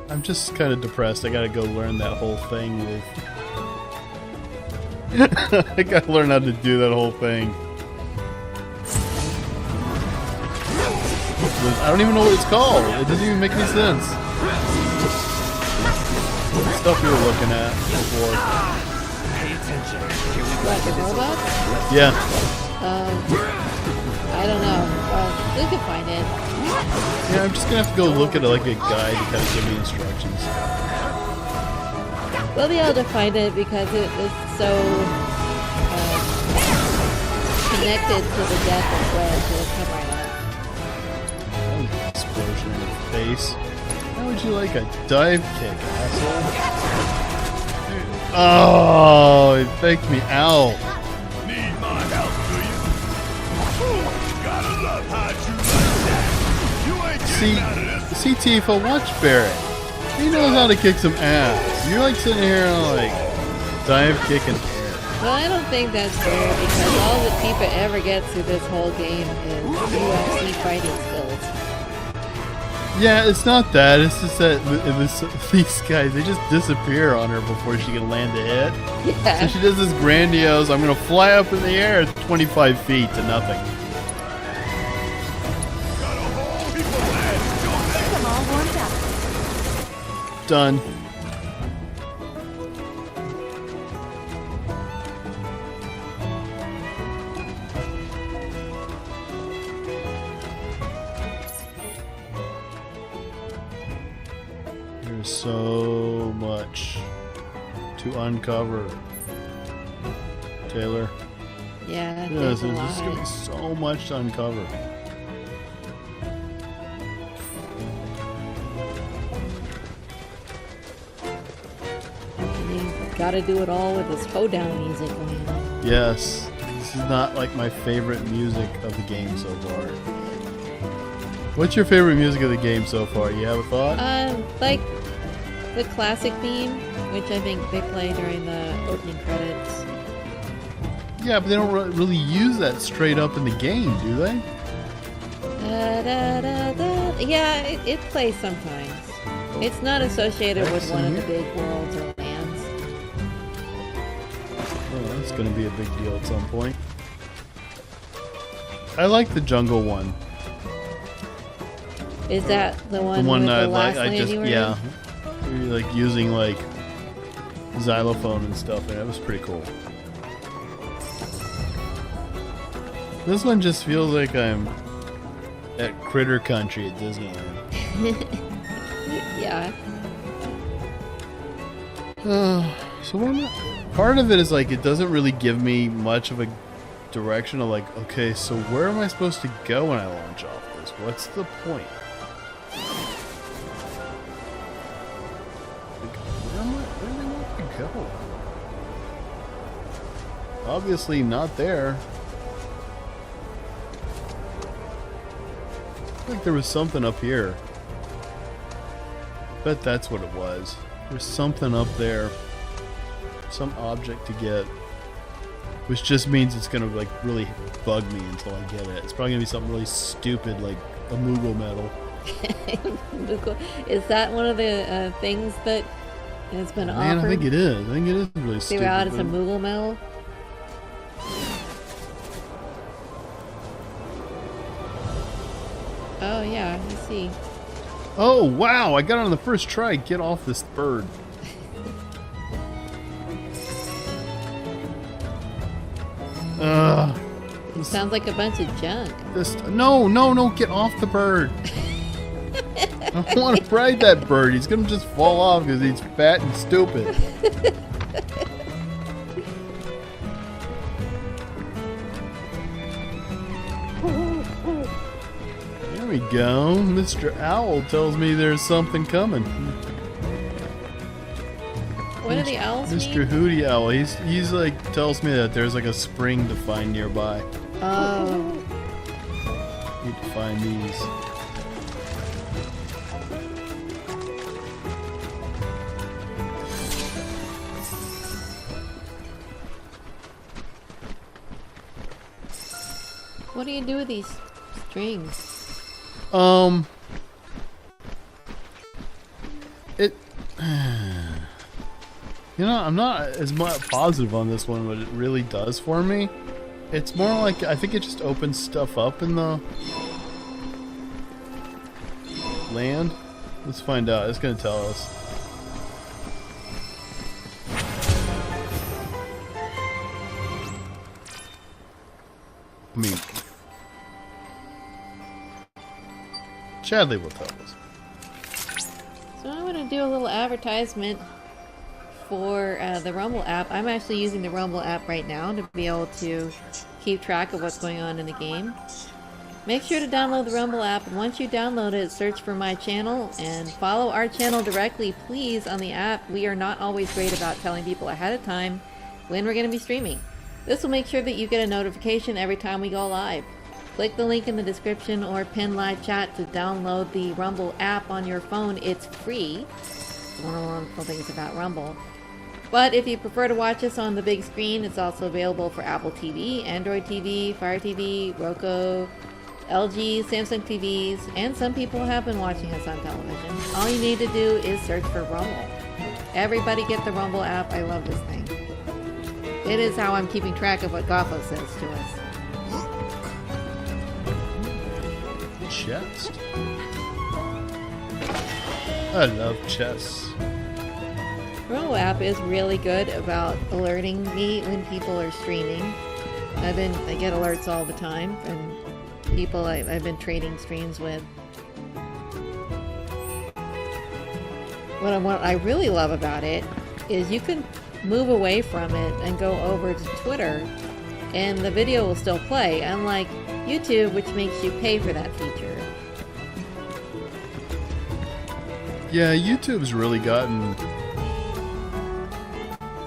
I'm just kind of depressed. I gotta go learn that whole thing with... I gotta learn how to do that whole thing. I don't even know what it's called. It doesn't even make any sense. The stuff we were looking at before. What, the robots? Yeah. I don't know. We could find it. Yeah, I'm just gonna have to go look at like a guide to kind of give me instructions. We'll be able to find it because it is so connected to the death of Red. It'll come right up. Explosion in the face. How would you like a dive kick, asshole? Oh, it faked me out. Need my help, do you? Gotta love how you like that. You ain't getting out of this. See, Tifa, watch Barrett. He knows how to kick some ass. You're like sitting here and like dive kicking air. Well, I don't think that's fair because all that Tifa ever gets through this whole game is UFC fighting skills. Yeah, it's not that. It's just that these guys, they just disappear on her before she can land a hit. Yeah. So she does this grandiose, I'm going to fly up in the air at 25 feet to nothing. I'm all warmed up. Done. There's so much to uncover. Taylor. Yeah, Yes, there's a there's just going to be lot. so much to uncover. And you gotta do it all with this hoedown music going on. Yes, this is not like my favorite music of the game so far. What's your favorite music of the game so far? You have a thought? Like the classic theme, which I think they play during the opening credits. Yeah, but they don't really use that straight up in the game, do they? Da, da, da, da. Yeah, it plays sometimes. It's not associated with one of the big worlds or lands. Oh, that's going to be a big deal at some point. I like the jungle one. Is that the one, The one with I the like, last land you were yeah. in? You're like using like xylophone and stuff, and it was pretty cool. This one just feels like I'm at Critter Country at Disneyland. Yeah. So what am I, part of it is like it doesn't really give me much of a direction of like, okay, so where am I supposed to go when I launch off this? What's the point? Like, where do they want me to go? Obviously not there. I feel like there was something up here. Bet that's what it was. There's something up there. Some object to get. Which just means it's gonna like really bug me until I get it. It's probably gonna be something really stupid like a Moogle medal. Is that one of the things that has been Man, offered? I think it is. I think it is really stupid. Throughout, it's a but- Moogle medal. Oh yeah, I see. Oh wow! I got on the first try. Get off this bird. It sounds like a bunch of junk. No! Get off the bird. I want to ride that bird. He's gonna just fall off because he's fat and stupid. There we we go. Mr. Owl tells me there's something coming. What do the owls Mr. mean? Hootie Owl, he's like tells me that there's like a spring to find nearby. Oh. Need to find these. What do you do with these strings? It. You know, I'm not as much positive on this one, what it really does for me. It's more like, I think it just opens stuff up in the land. Let's find out. It's gonna tell us. I mean, Chadley will tell us. So I'm going to do a little advertisement for the Rumble app. I'm actually using the Rumble app right now to be able to keep track of what's going on in the game. Make sure to download the Rumble app, and once you download it, search for my channel and follow our channel directly, please, on the app. We are not always great about telling people ahead of time when we're going to be streaming. This will make sure that you get a notification every time we go live. Click the link in the description or pin live chat to download the Rumble app on your phone. It's free. It's one of the wonderful things about Rumble. But if you prefer to watch us on the big screen, it's also available for Apple TV, Android TV, Fire TV, Roku, LG, Samsung TVs, and some people have been watching us on television. All you need to do is search for Rumble. Everybody get the Rumble app. I love this thing. It is how I'm keeping track of what Goffo says to us. Chest. I love chests. The Rumble app is really good about alerting me when people are streaming. I get alerts all the time from people I've been trading streams with. What I really love about it is you can move away from it and go over to Twitter and the video will still play, unlike YouTube, which makes you pay for that feature. Yeah, YouTube's really gotten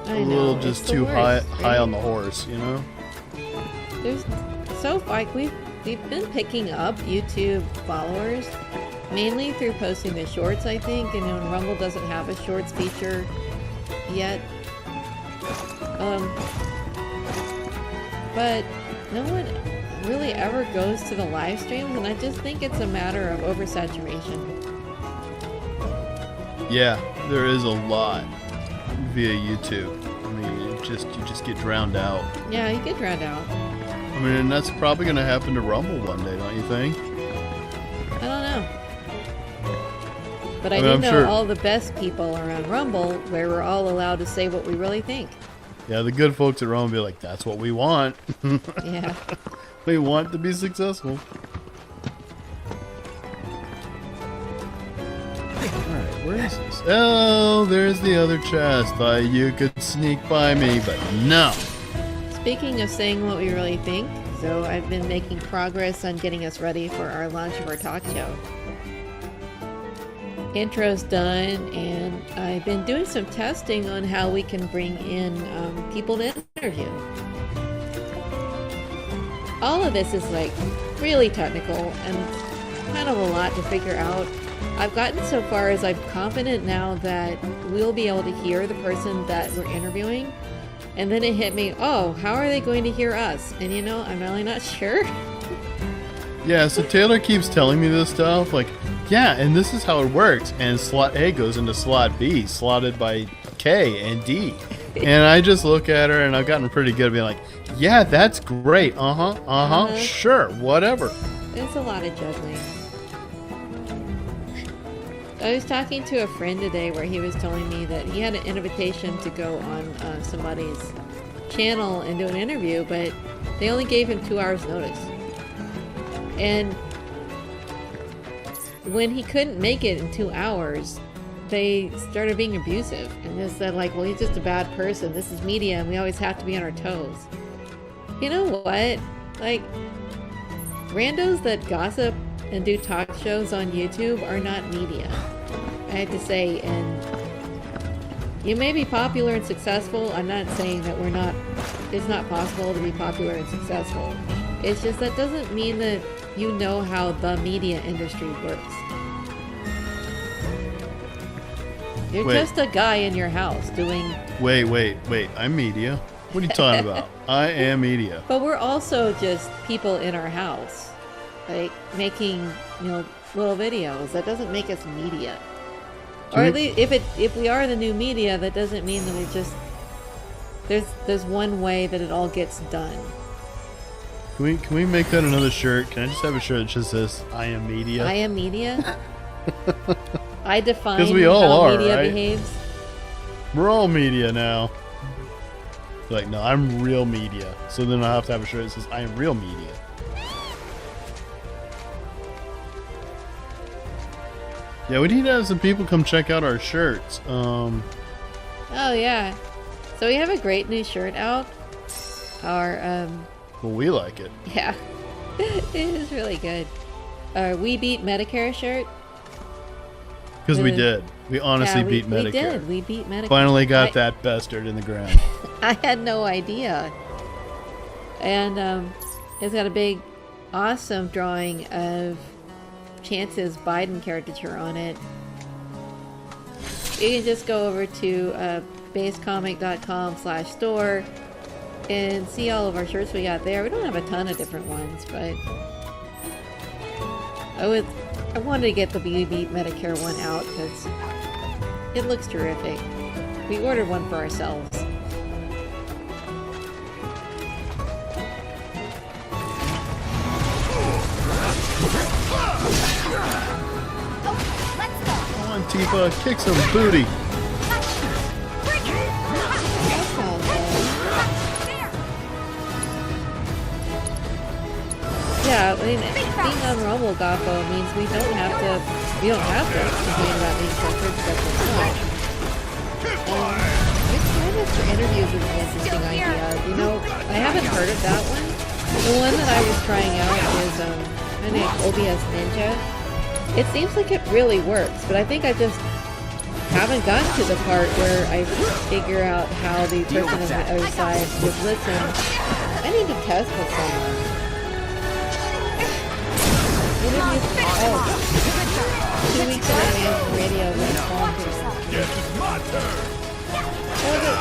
I a know, little it's just the too worst, high right? on the horse, you know? There's so like we've been picking up YouTube followers mainly through posting the shorts, I think, and Rumble doesn't have a shorts feature yet. But no one really ever goes to the live streams, and I just think it's a matter of oversaturation. Yeah, there is a lot via YouTube. I mean, you just get drowned out. Yeah, you get drowned out. I mean, and that's probably going to happen to Rumble one day, don't you think? I don't know. But I mean, do I'm know sure all the best people are on Rumble, where we're all allowed to say what we really think. Yeah, the good folks at Rumble be like, that's what we want. Yeah. We want to be successful. Alright, where is this? Oh, there's the other chest. Thought you could sneak by me, but no. Speaking of saying what we really think, so I've been making progress on getting us ready for our launch of our talk show. Intro's done, and I've been doing some testing on how we can bring in people to interview. All of this is like really technical and kind of a lot to figure out. I've gotten so far as I'm confident now that we'll be able to hear the person that we're interviewing. And then it hit me, oh, how are they going to hear us? And you know, I'm really not sure. Yeah, so Taylor keeps telling me this stuff, like, yeah, and this is how it works. And slot A goes into slot B, slotted by K and D. And I just look at her, and I've gotten pretty good at being like, yeah, that's great. Sure, whatever. It's a lot of juggling. I was talking to a friend today where he was telling me that he had an invitation to go on somebody's channel and do an interview, but they only gave him 2 hours notice. And when he couldn't make it in 2 hours, they started being abusive and just said like, well, he's just a bad person. This is media and we always have to be on our toes. You know what? Like, randos that gossip and do talk shows on YouTube are not media. I have to say, and you may be popular and successful. I'm not saying that it's not possible to be popular and successful. It's just that doesn't mean that you know how the media industry works. You're just a guy in your house doing... Wait. I'm media. What are you talking about? I am media. But we're also just people in our house, like making, little videos. That doesn't make us media. Or at least if we are the new media, that doesn't mean that we just there's one way that it all gets done. Can we make that another shirt? Can I just have a shirt that just says "I am media"? I am media. I define we all how are, media right? behaves. We're all media now. Like, no, I'm real media. So then I have to have a shirt that says "I am real media." Yeah, we need to have some people come check out our shirts. Oh yeah, so we have a great new shirt out. Our Well, we like it. yeah, it is really good. Our We Beat Medicare shirt. Because we did. We honestly beat Medicare. We beat Medicare. Finally got that bastard in the ground. I had no idea. And it's got a big, awesome drawing of Chance's Biden caricature on it. You can just go over to basecomic.com/store and see all of our shirts we got there. We don't have a ton of different ones, but I wanted to get the We Beat Medicare one out because it looks terrific. We ordered one for ourselves. Come on, Tifa, kick some booty. Yeah, I mean, being on Rumble Goppo means we don't have to complain about being censored because we're not. It's kind of for interviews is an interesting idea. I haven't heard of that one. The one that I was trying out is, I think OBS Ninja. It seems like it really works, but I think I just haven't gotten to the part where I figure out how the person on the other side would listen. I need to test with someone. 2 weeks in advance radio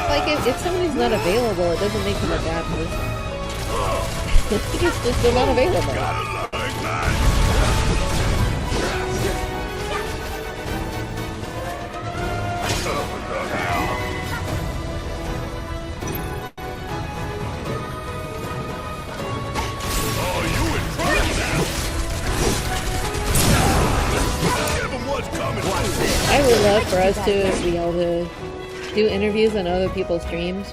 like if somebody's not available, it doesn't make them a bad person. It's just they're not available. I would love for us to be able to do interviews on other people's streams.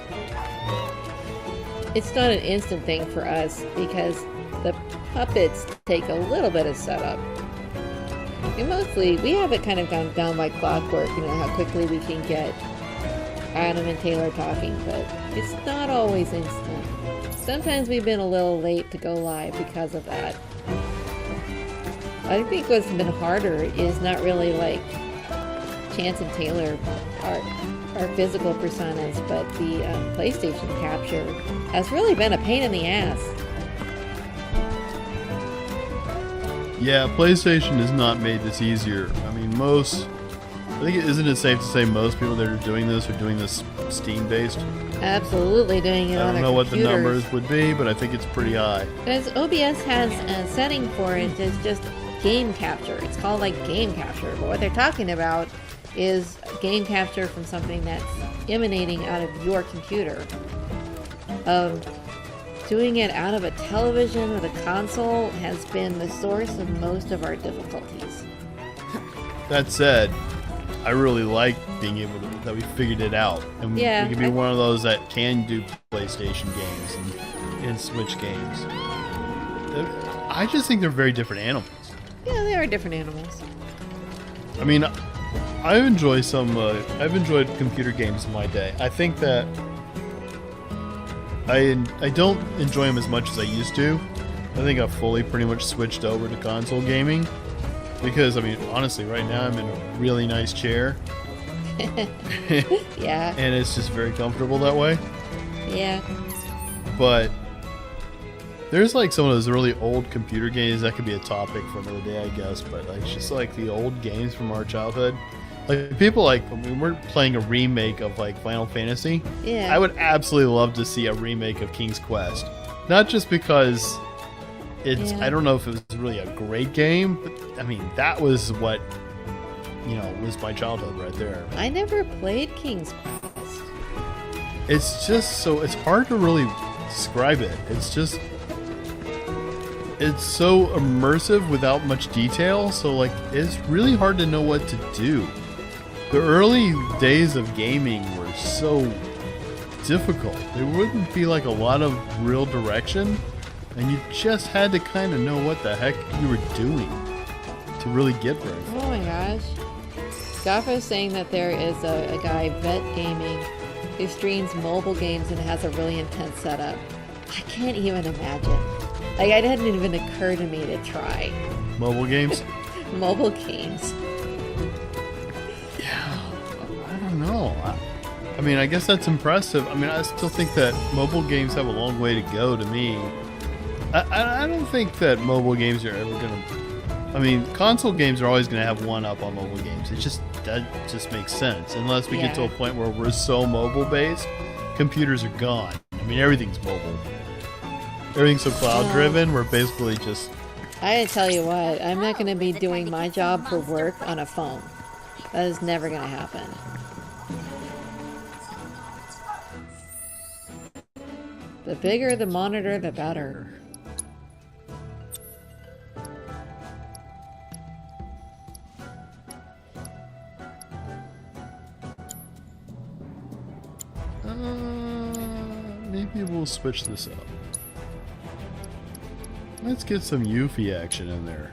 It's not an instant thing for us because the puppets take a little bit of setup. And mostly, we have it kind of gone down by clockwork, how quickly we can get Adam and Taylor talking, but it's not always instant. Sometimes we've been a little late to go live because of that. I think what's been harder is not really like Chance and Taylor are physical personas, but the PlayStation capture has really been a pain in the ass. Yeah, PlayStation has not made this easier. I mean, isn't it safe to say most people that are doing this Steam-based? Absolutely doing it on their computers. I don't know what the numbers would be, but I think it's pretty high. Because OBS has a setting for it that's just game capture. It's called like game capture, but what they're talking about is game capture from something that's emanating out of your computer. Doing it out of a television or the console has been the source of most of our difficulties. That said, I really like being able to, that we figured it out. And we can be one of those that can do PlayStation games and Switch games. I just think they're very different animals. Yeah, they are different animals. I mean, I've enjoyed computer games in my day. I think that I don't enjoy them as much as I used to, I think I've fully pretty much switched over to console gaming. Because, I mean, honestly, right now I'm in a really nice chair. Yeah. And it's just very comfortable that way. Yeah. But there's like some of those really old computer games that could be a topic for another day, I guess. But like just like the old games from our childhood, like people like when we're playing a remake of like Final Fantasy. Yeah. I would absolutely love to see a remake of King's Quest, not just because it's I don't know if it was really a great game, but I mean that was what was my childhood right there. I never played King's Quest. It's just it's hard to really describe it. It's so immersive without much detail, so like it's really hard to know what to do. The early days of gaming were so difficult. There wouldn't be like a lot of real direction, and you just had to kind of know what the heck you were doing to really get very far. Oh my gosh. Gaffo's saying that there is a guy, Vet Gaming, who streams mobile games and has a really intense setup. I can't even imagine. Like, it hadn't even occurred to me to try. Mobile games? Mobile games. Yeah, I don't know. I mean, I guess that's impressive. I mean, I still think that mobile games have a long way to go to me. I don't think that mobile games are ever going to... I mean, console games are always going to have one up on mobile games. That just makes sense. Unless we get to a point where we're so mobile-based, computers are gone. I mean, everything's mobile. Everything's so cloud-driven, we're basically just... I tell you what, I'm not going to be doing my job for work on a phone. That is never going to happen. The bigger the monitor, the better. Maybe we'll switch this up. Let's get some Yuffie action in there.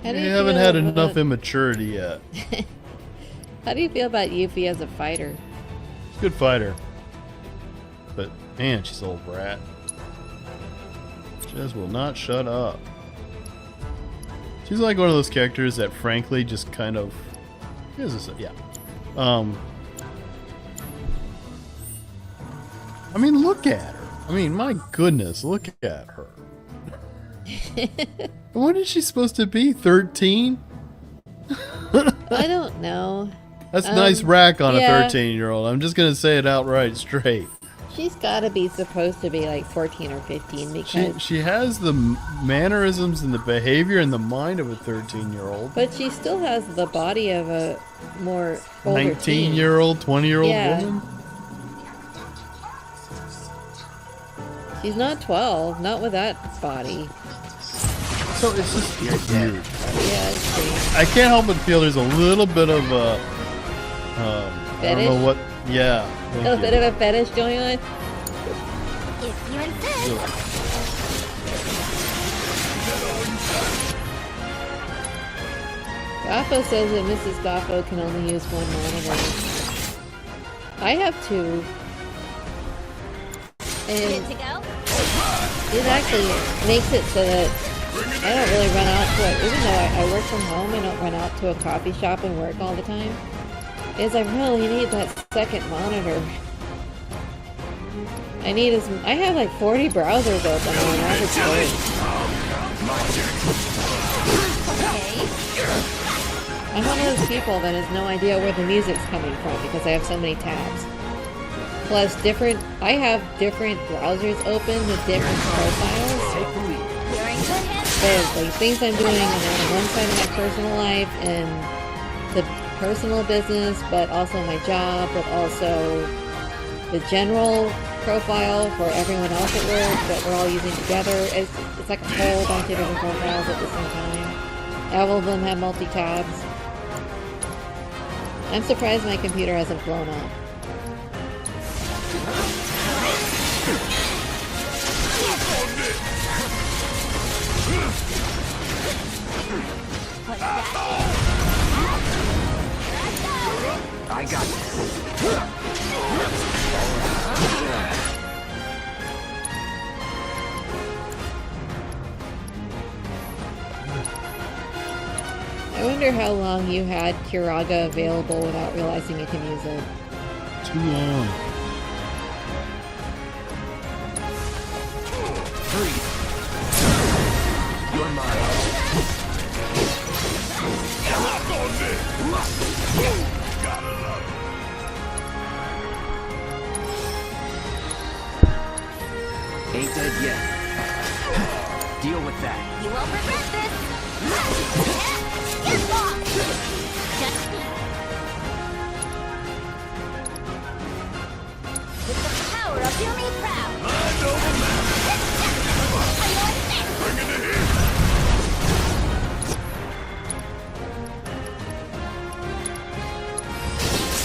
We haven't had enough immaturity yet. How do you feel about Yuffie as a fighter? She's a good fighter. But, man, she's a little brat. Just will not shut up. She's like one of those characters that, frankly, just kind of... Yeah. I mean, look at her. I mean, my goodness, look at her. What is she supposed to be? 13? I don't know. That's a nice rack on a 13-year-old. I'm just going to say it outright straight. She's got to be supposed to be like 14 or 15 because... She has the mannerisms and the behavior and the mind of a 13-year-old. But she still has the body of a more older 19-year-old, 20-year-old woman? She's not 12, not with that body. So it's just weird. Yeah, it's pretty. I can't help but feel there's a little bit of a... fetish? I don't know what... Yeah. A bit of a fetish going on? If you insist. Gaffo says that Mrs. Gaffo can only use one monitor. I have two. And Good to go? it actually makes it so that I don't really run out to it. Even though I work from home, I don't run out to a coffee shop and work all the time. Is I really need that second monitor. I have like 40 browsers open on an average day. I'm one of those people that has no idea where the music's coming from because I have so many tabs. Plus I have different browsers open with different profiles. There's like things I'm doing on one side of my personal life and the personal business, but also my job, but also the general profile for everyone else at work that we're all using together. It's like a whole bunch of different profiles at the same time. All of them have multi-tabs. I'm surprised my computer hasn't blown up. I got this. wonder how long you had Kiraga available without realizing you can use it. Too long. Freeze. You're mine. Lock on this. Gotta love it. Ain't dead yet. Deal with that. You won't regret this. Get lost. Just me. With the power of Do Me Proud. Mind over matter. Bring it to here.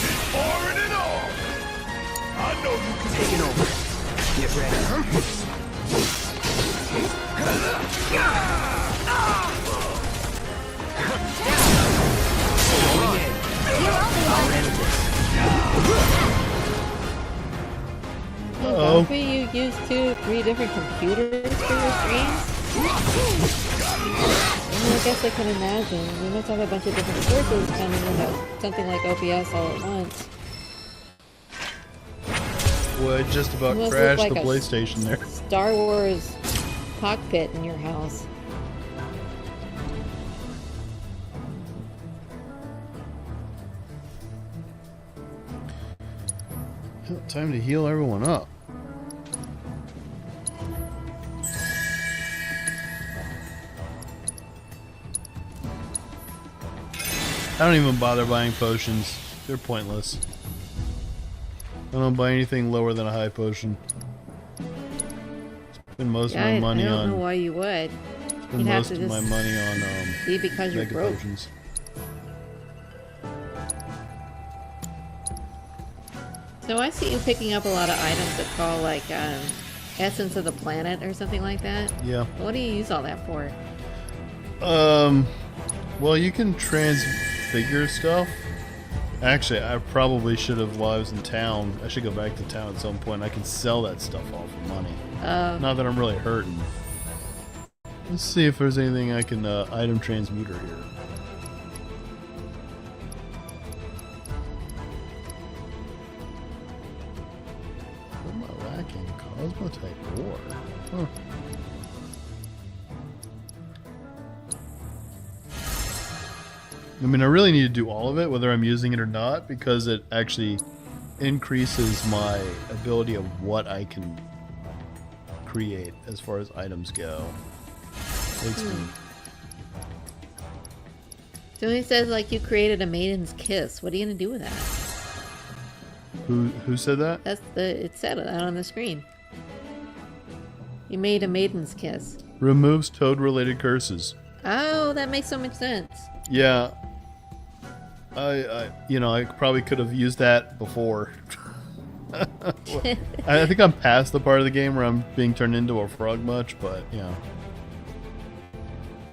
She's pouring it on. I know you can Take it over. Get ready. Going in. I'll end this. Uh-oh. Buffy, you use 3 different computers for your streams? I guess I can imagine. You must have a bunch of different sources coming in something like OBS all at once. Well, it just about Must look crashed like the a PlayStation there. Star Wars cockpit in your house. Time to heal everyone up. I don't even bother buying potions. They're pointless. I don't buy anything lower than a high potion. Spend most of my money I don't know on. why you would. Spend You'd have most to of just my money on be because you're mega broke. potions. So I see you picking up a lot of items that call like Essence of the Planet or something like that. Yeah. What do you use all that for? Well, you can transfigure stuff. Actually, I probably should have while I was in town. I should go back to town at some point. I can sell that stuff off for money. Not that I'm really hurting. Let's see if there's anything I can item transmuter here. What am I lacking? Cosmotype ore. Huh. I mean, I really need to do all of it, whether I'm using it or not, because it actually increases my ability of what I can create as far as items go. Makes me... So he says like you created a maiden's kiss. What are you gonna do with that? Who said that? It said that on the screen. You made a maiden's kiss. Removes toad-related curses. Oh, that makes so much sense. Yeah. I probably could have used that before. I think I'm past the part of the game where I'm being turned into a frog much, but yeah.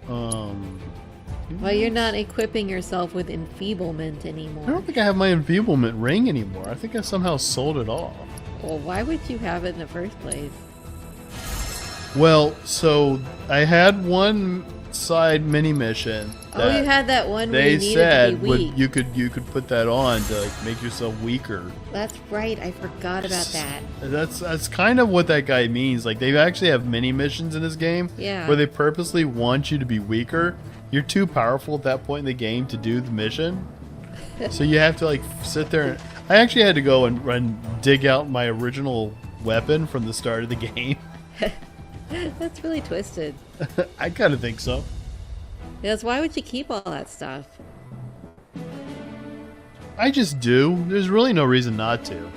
Well, you're not equipping yourself with enfeeblement anymore. I don't think I have my enfeeblement ring anymore. I think I somehow sold it off. Well, why would you have it in the first place? Well, so I had one side mini mission. Oh, you had that one where they you needed said to be weak. you could put that on to like, make yourself weaker. That's right. I forgot about that. That's kind of what that guy means. Like they actually have mini missions in this game Yeah. where they purposely want you to be weaker. You're too powerful at that point in the game to do the mission. So you have to like sit there. I actually had to go and dig out my original weapon from the start of the game. That's really twisted. I kind of think so. Yes, why would you keep all that stuff? I just do. There's really no reason not to.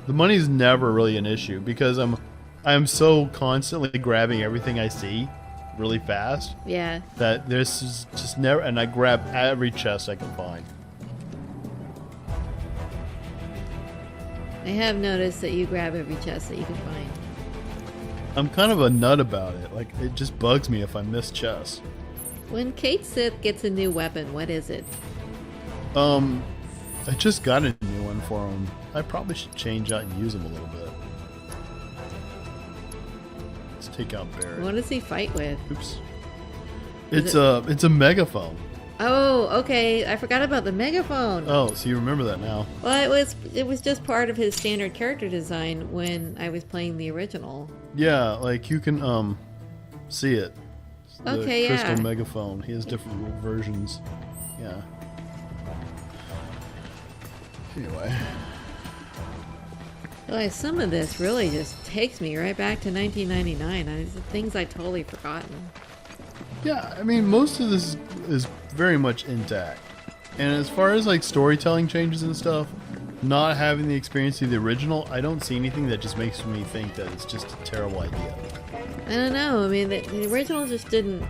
The money's never really an issue because I'm so constantly grabbing everything I see really fast. Yeah. That this is just never, and I grab every chest I can find. I have noticed that you grab every chest that you can find. I'm kind of a nut about it. Like it just bugs me if I miss chests. When Kate Sith gets a new weapon, what is it? I just got a new one for him. I probably should change out and use him a little bit. Let's take out Barrett. What does he fight with? Oops. It's a megaphone. Oh, okay. I forgot about the megaphone. Oh, so you remember that now. Well, it was just part of his standard character design when I was playing the original. Yeah, like you can see it. The Okay, crystal yeah. megaphone. He has different versions. Yeah. Anyway. Well, some of this really just takes me right back to 1999. It's things I totally forgotten. Yeah, I mean, most of this is very much intact. And as far as like storytelling changes and stuff, not having the experience of the original, I don't see anything that just makes me think that it's just a terrible idea. I don't know. I mean, the original just didn't.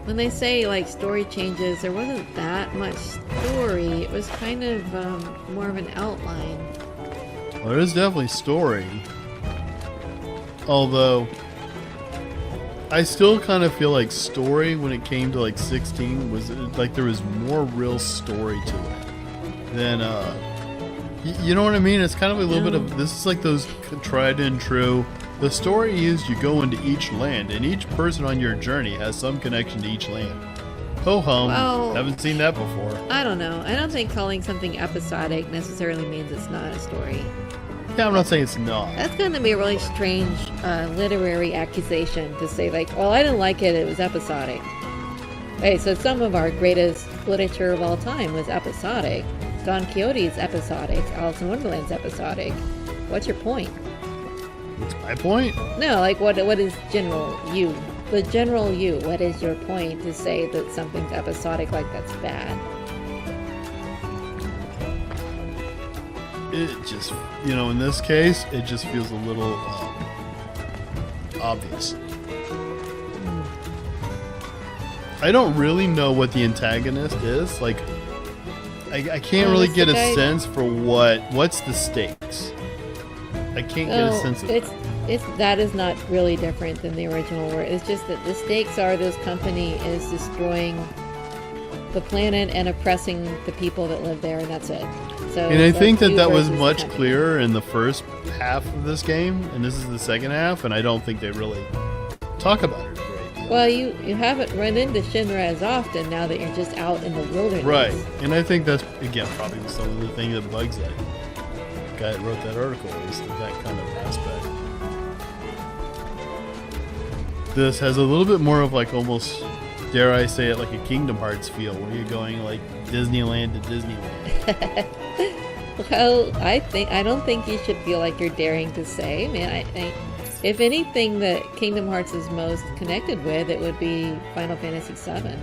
When they say like story changes, there wasn't that much story. It was kind of more of an outline. Well, there is definitely story. Although, I still kind of feel like story when it came to like 16 was like there was more real story to it than you know what I mean? It's kind of a little bit of this is like those tried and true. The story is you go into each land, and each person on your journey has some connection to each land. Ho hum! Well, haven't seen that before. I don't know. I don't think calling something episodic necessarily means it's not a story. Yeah, I'm not saying it's not. That's going to be a really strange literary accusation to say, like, well, I didn't like it, it was episodic. Hey, so some of our greatest literature of all time was episodic. Don Quixote's episodic. Alice in Wonderland's episodic. What's your point? What's my point? No, like, what is general you? The general you, what is your point to say that something's episodic like that's bad? It just, you know, in this case, it just feels a little obvious. I don't really know what the antagonist is. Like, I can't really get a sense for what's the stakes. I can't get a sense of it. That is not really different than the original. Where it's just that the stakes are this company is destroying the planet and oppressing the people that live there, and that's it. So, and I think that was much clearer in the first half of this game, and this is the second half, and I don't think they really talk about it a great deal. Well, you haven't run into Shinra as often now that you're just out in the wilderness. Right, and I think that's, again, probably some of the thing that bugs that guy that wrote that article, is that kind of aspect. This has a little bit more of like almost, dare I say it, like a Kingdom Hearts feel, where you're going like Disneyland to Disneyland. Well, I don't think you should feel like you're daring to say. Man, I if anything that Kingdom Hearts is most connected with, it would be Final Fantasy VII.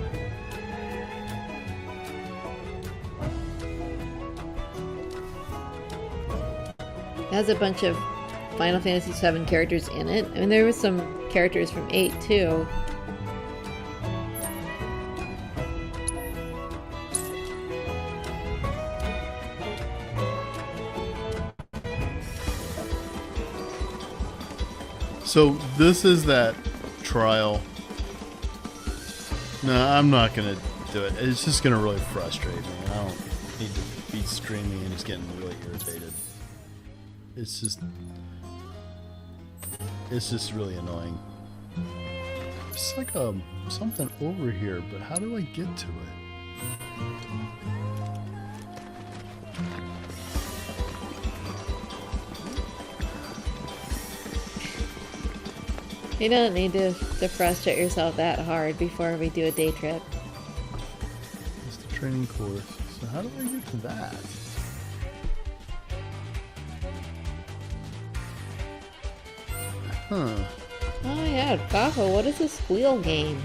It has a bunch of Final Fantasy VII characters in it. I mean, there were some characters from 8 too. So this is that trial. No, I'm not gonna do it. It's just gonna really frustrate me. I don't need to be streaming and just getting really irritated. It's just really annoying. It's like something over here, but how do I get to it? You don't need to frustrate yourself that hard before we do a day trip. It's the training course. So how do I get to that? Huh. Oh yeah, Kako, what is a squeal game?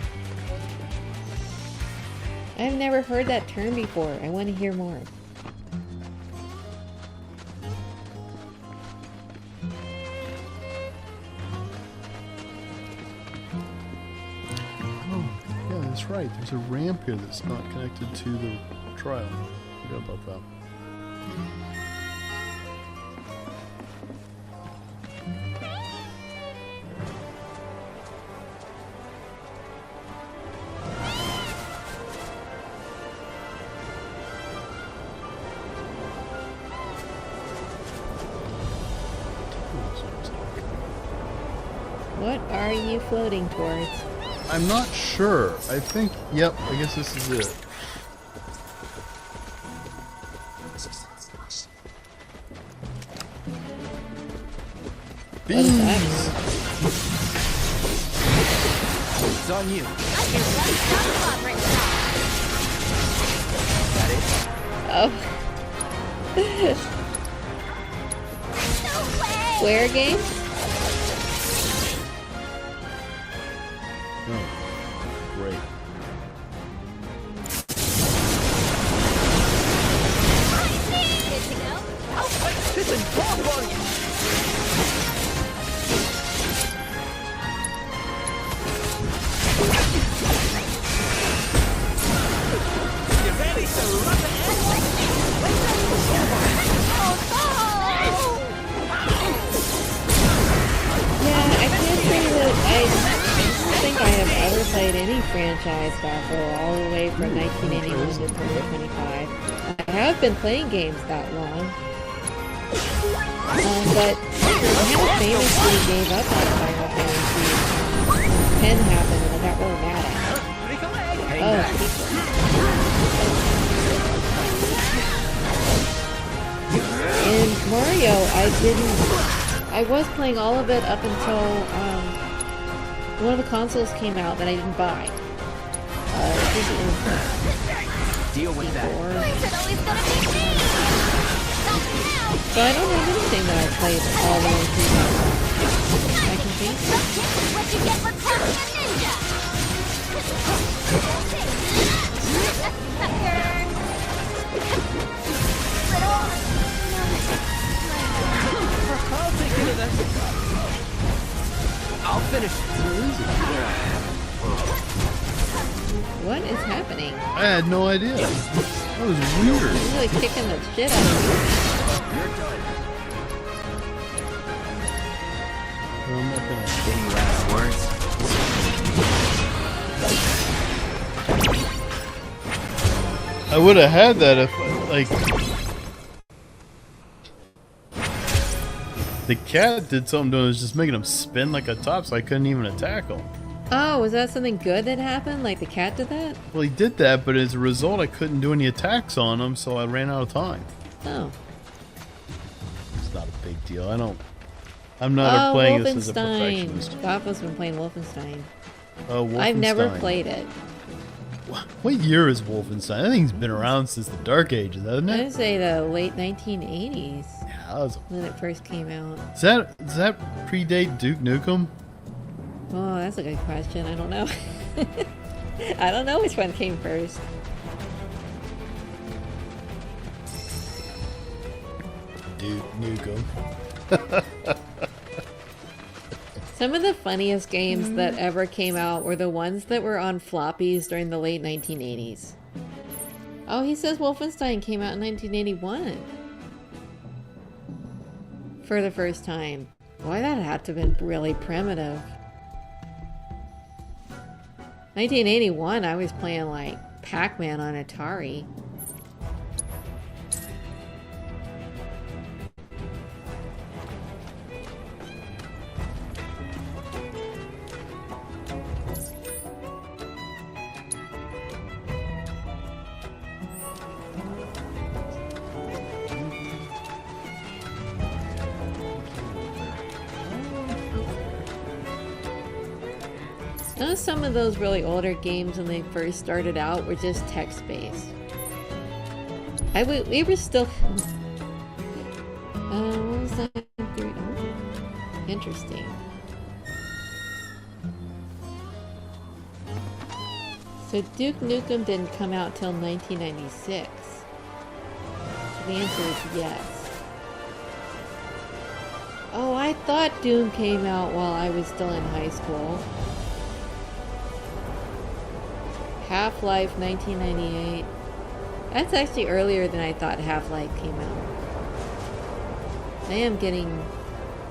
I've never heard that term before. I want to hear more. That's right. There's a ramp here that's not connected to the trial. Forgot about that. What are you floating towards? I'm not sure. I think, yep, I guess this is it. What is that? It's on you. Oh. Square game? Oh, great. Played any franchise Gothel all the way from 1981 to 2025. I have been playing games that long, but I kind of famously gave up on Final Fantasy. 10 happened and I got really mad at it. Oh, in Mario, I was playing all of it up until one of the consoles came out that I didn't buy. I think it was Deal with that. So I don't have anything that I played all the way through that. I can think. What you get for crushing a ninja? I'll take care of that. I'll finish it. What is happening? I had no idea. That was weird. I'm really kicking the shit out of you. You're done. Well, I'm not gonna... Any last words? I would have had that if, like... The cat did something to him that was just making him spin like a top, so I couldn't even attack him. Oh, was that something good that happened? Like the cat did that? Well, he did that, but as a result, I couldn't do any attacks on him, so I ran out of time. Oh. It's not a big deal. I'm not playing this as a Wolfenstein. perfectionist. Gopha's been playing Wolfenstein. Oh, Wolfenstein. I've never played it. What year is Wolfenstein? I think it's been around since the Dark Ages, hasn't it? I'd say the late 1980s. Yeah, that was... When it first came out. Does that predate Duke Nukem? Oh, that's a good question. I don't know. I don't know which one came first. Duke Nukem. Some of the funniest games that ever came out were the ones that were on floppies during the late 1980s. Oh, he says Wolfenstein came out in 1981. For the first time. Boy, that had to have been really primitive. 1981, I was playing like Pac-Man on Atari. Some of those really older games when they first started out were just text-based. We were still... what was that? Oh, interesting. So Duke Nukem didn't come out till 1996. So the answer is yes. Oh, I thought Doom came out while I was still in high school. Half-Life 1998. That's actually earlier than I thought Half-Life came out. I am getting,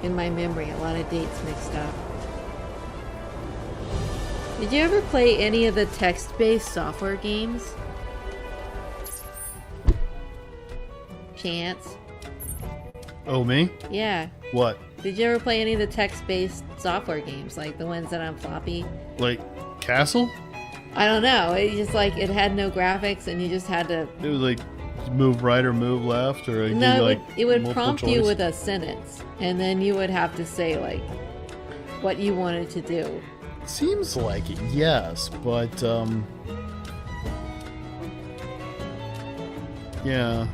in my memory, a lot of dates mixed up. Did you ever play any of the text-based software games? Chance? Oh, me? Yeah. What? Did you ever play any of the text-based software games, like the ones that are on floppy? Like castle? I don't know. It just like it had no graphics, and you just had to. It was like move right or move left, or No, like it would multiple prompt choice? you with a sentence, and then you would have to say like what you wanted to do. Seems like it, yes, but yeah,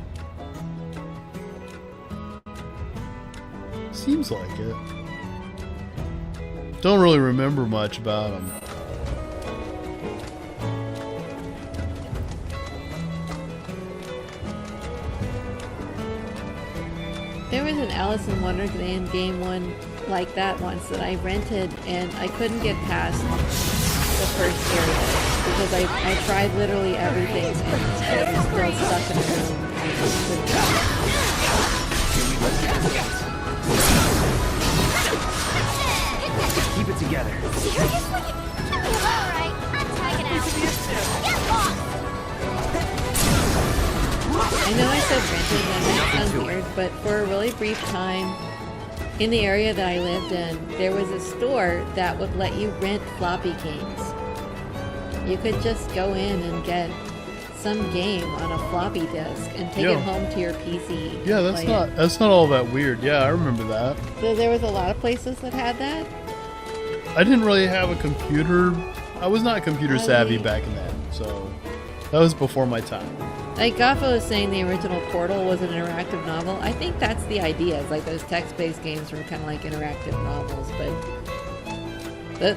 seems like it. Don't really remember much about them. There was an Alice in Wonderland game one like that once that I rented, and I couldn't get past the first area because I tried literally everything and I was still stuck in a room. I just couldn't go. Keep it together. Seriously? Alright, I'm tagging out. Get lost! I know I said rented, and that sounds weird, but for a really brief time in the area that I lived in, there was a store that would let you rent floppy games. You could just go in and get some game on a floppy disk and take it home to your PC. Yeah, that's not all that weird. Yeah, I remember that. So there was a lot of places that had that. I didn't really have a computer. I was not computer savvy back in that, so that was before my time. Like Gaffa was saying, the original Portal was an interactive novel. I think that's the idea. It's like those text-based games were kind of like interactive novels, but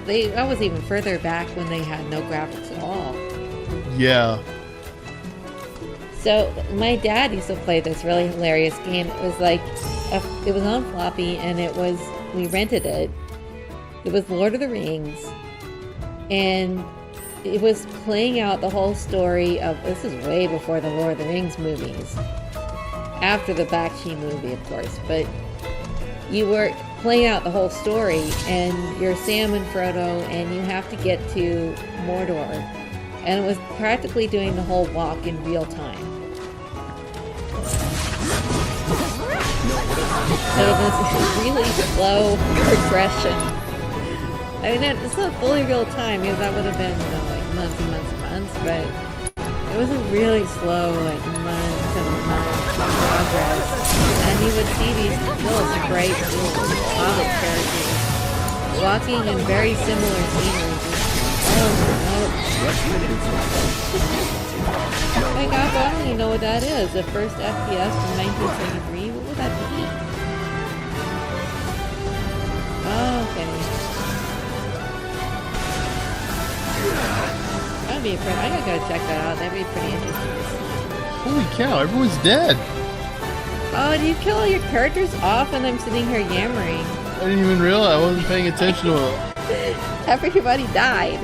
that was even further back when they had no graphics at all. Yeah. So my dad used to play this really hilarious game. It was like, it was on floppy, and we rented it. It was Lord of the Rings, and it was playing out the whole story of, this is way before the Lord of the Rings movies. After the Bakshi movie, of course, but you were playing out the whole story, and you're Sam and Frodo, and you have to get to Mordor. And it was practically doing the whole walk in real time. So this really slow progression. I mean, it's not fully real time, because that would have been, like months and months and months, but it was a really slow, like months and months of progress. And you would see these little bright little hobbit characters walking in very similar scenery. My God, I don't even know what that is. The first FPS from 1973? What would that be? Oh, okay. That'd be I gotta go check that out. That'd be pretty interesting. Holy cow, everyone's dead. Oh, do you kill all your characters off and I'm sitting here yammering? I didn't even realize. I wasn't paying attention to it. Everybody died.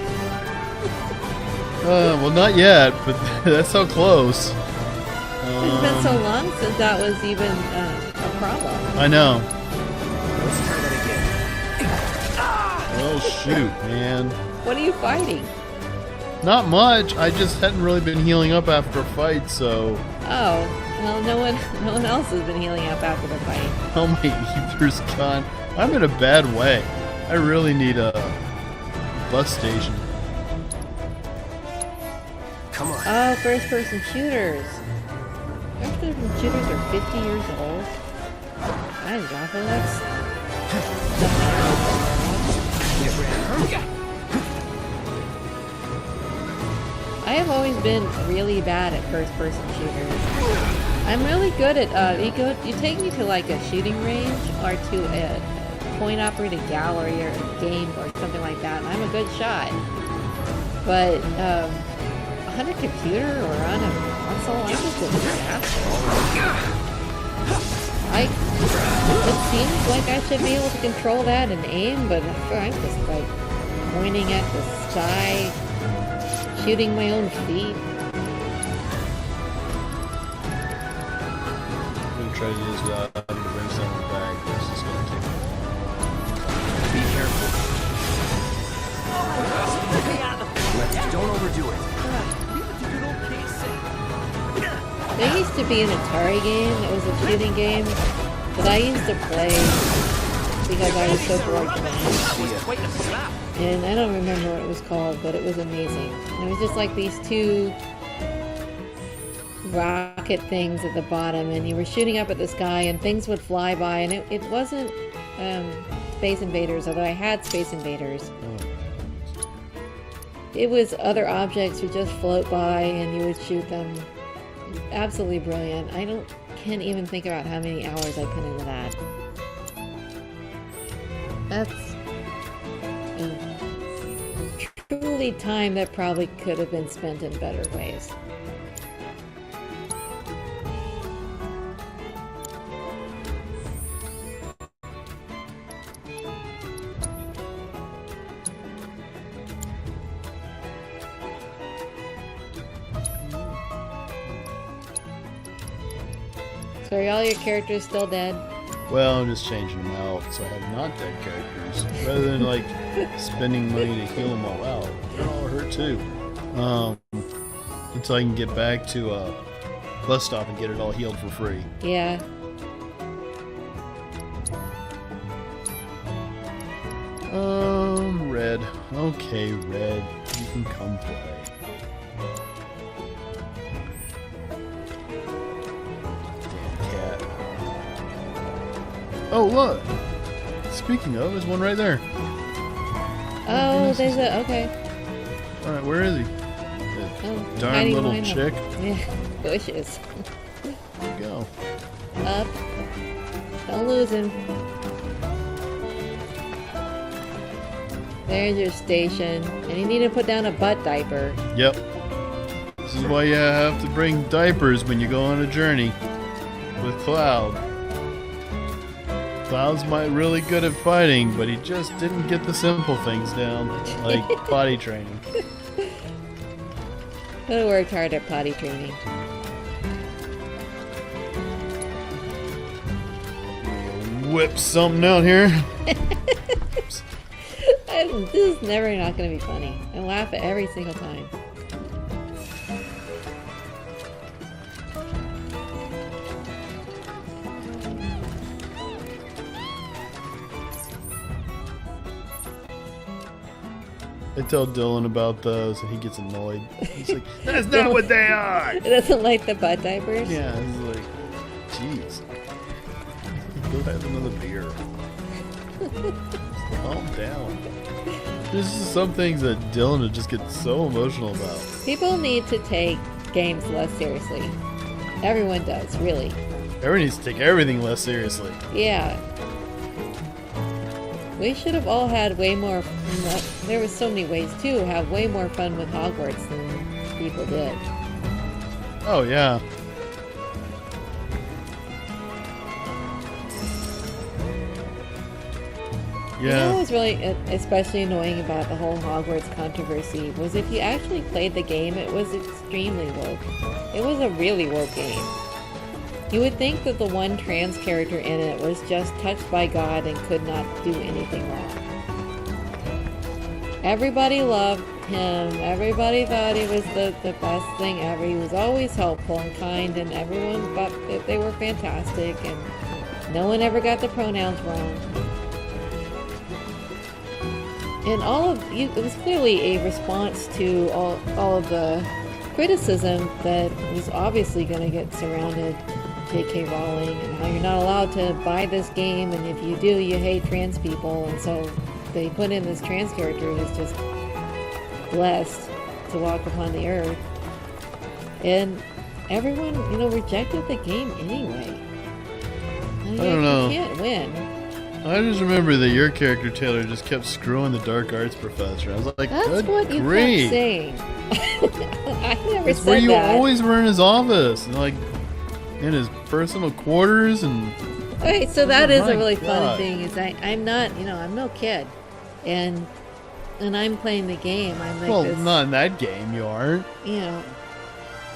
Well, not yet, but that's so close. It's been so long since that was even a problem. I know. Let's try that again. Oh shoot, man. What are you fighting? Not much. I just hadn't really been healing up after a fight, so. Oh, well, no one else has been healing up after the fight. Oh, my ether's gone. I'm in a bad way. I really need a bus station. Come on. Oh, first-person shooters. First-person shooters are 50 years old. That is awful. That's I have always been really bad at first-person shooters. I'm really good at you take me to like a shooting range or to a point-operated gallery or a game or something like that, and I'm a good shot. But on a computer or on a console, I'm just a disaster. It seems like I should be able to control that and aim, but I'm just like pointing at the sky, shooting my own feet. I'm gonna try to use that to bring someone back. This is gonna take a while. Be careful. Don't overdo it. There used to be an Atari game that was a shooting game that I used to play because I was so bored with it. And I don't remember what it was called, but it was amazing. And it was just like these two rocket things at the bottom, and you were shooting up at the sky, and things would fly by, and it wasn't Space Invaders, although I had Space Invaders. It was other objects would just float by, and you would shoot them. Absolutely brilliant. Can't even think about how many hours I put into that. That's truly time that probably could have been spent in better ways. So are all your characters still dead? Well, I'm just changing them out so I have not dead characters. Rather than like spending money to heal them all out. They're all hurt too. Until I can get back to bus stop and get it all healed for free. Yeah. Red. Okay, Red. You can come play. Oh, look! Speaking of, there's one right there. Oh, there's a... Okay. Alright, where is he? The darn little chick. Yeah, bushes. There you go. Up. Don't lose him. There's your station. And you need to put down a butt diaper. Yep. This is why you have to bring diapers when you go on a journey with Cloud. Cloud's really good at fighting, but he just didn't get the simple things down, like potty training. Could have worked hard at potty training. Whip something out here. This is never not going to be funny. I laugh at every single time. I tell Dylan about those and he gets annoyed. He's like, that's not what they are! He doesn't like the butt diapers? Yeah, he's like, jeez. Go have another beer. Calm down. There's just some things that Dylan would just get so emotional about. People need to take games less seriously. Everyone does, really. Everyone needs to take everything less seriously. Yeah. We should have all had way more... There were so many ways, too, have way more fun with Hogwarts than people did. Oh, yeah. Yeah. You know what was really especially annoying about the whole Hogwarts controversy was if you actually played the game, it was extremely woke. It was a really woke game. You would think that the one trans character in it was just touched by God and could not do anything wrong. Everybody loved him. Everybody thought he was the best thing ever. He was always helpful and kind, and everyone thought that they were fantastic, and no one ever got the pronouns wrong. And it was clearly a response to all of the criticism that was obviously going to get surrounded J.K. Rowling and how you're not allowed to buy this game, and if you do, you hate trans people, and so they put in this trans character who's just blessed to walk upon the earth. And everyone, rejected the game anyway. I don't know. You can't win. I just remember that your character, Taylor, just kept screwing the dark arts professor. I was like, that's good what you grief. kept saying. I never It's said where you that. always were in his office, and like in his personal quarters, and Okay, so that is my a really fun God. thing. Is I'm not, I'm no kid, and I'm playing the game. I'm like well, this, not in that game, you aren't.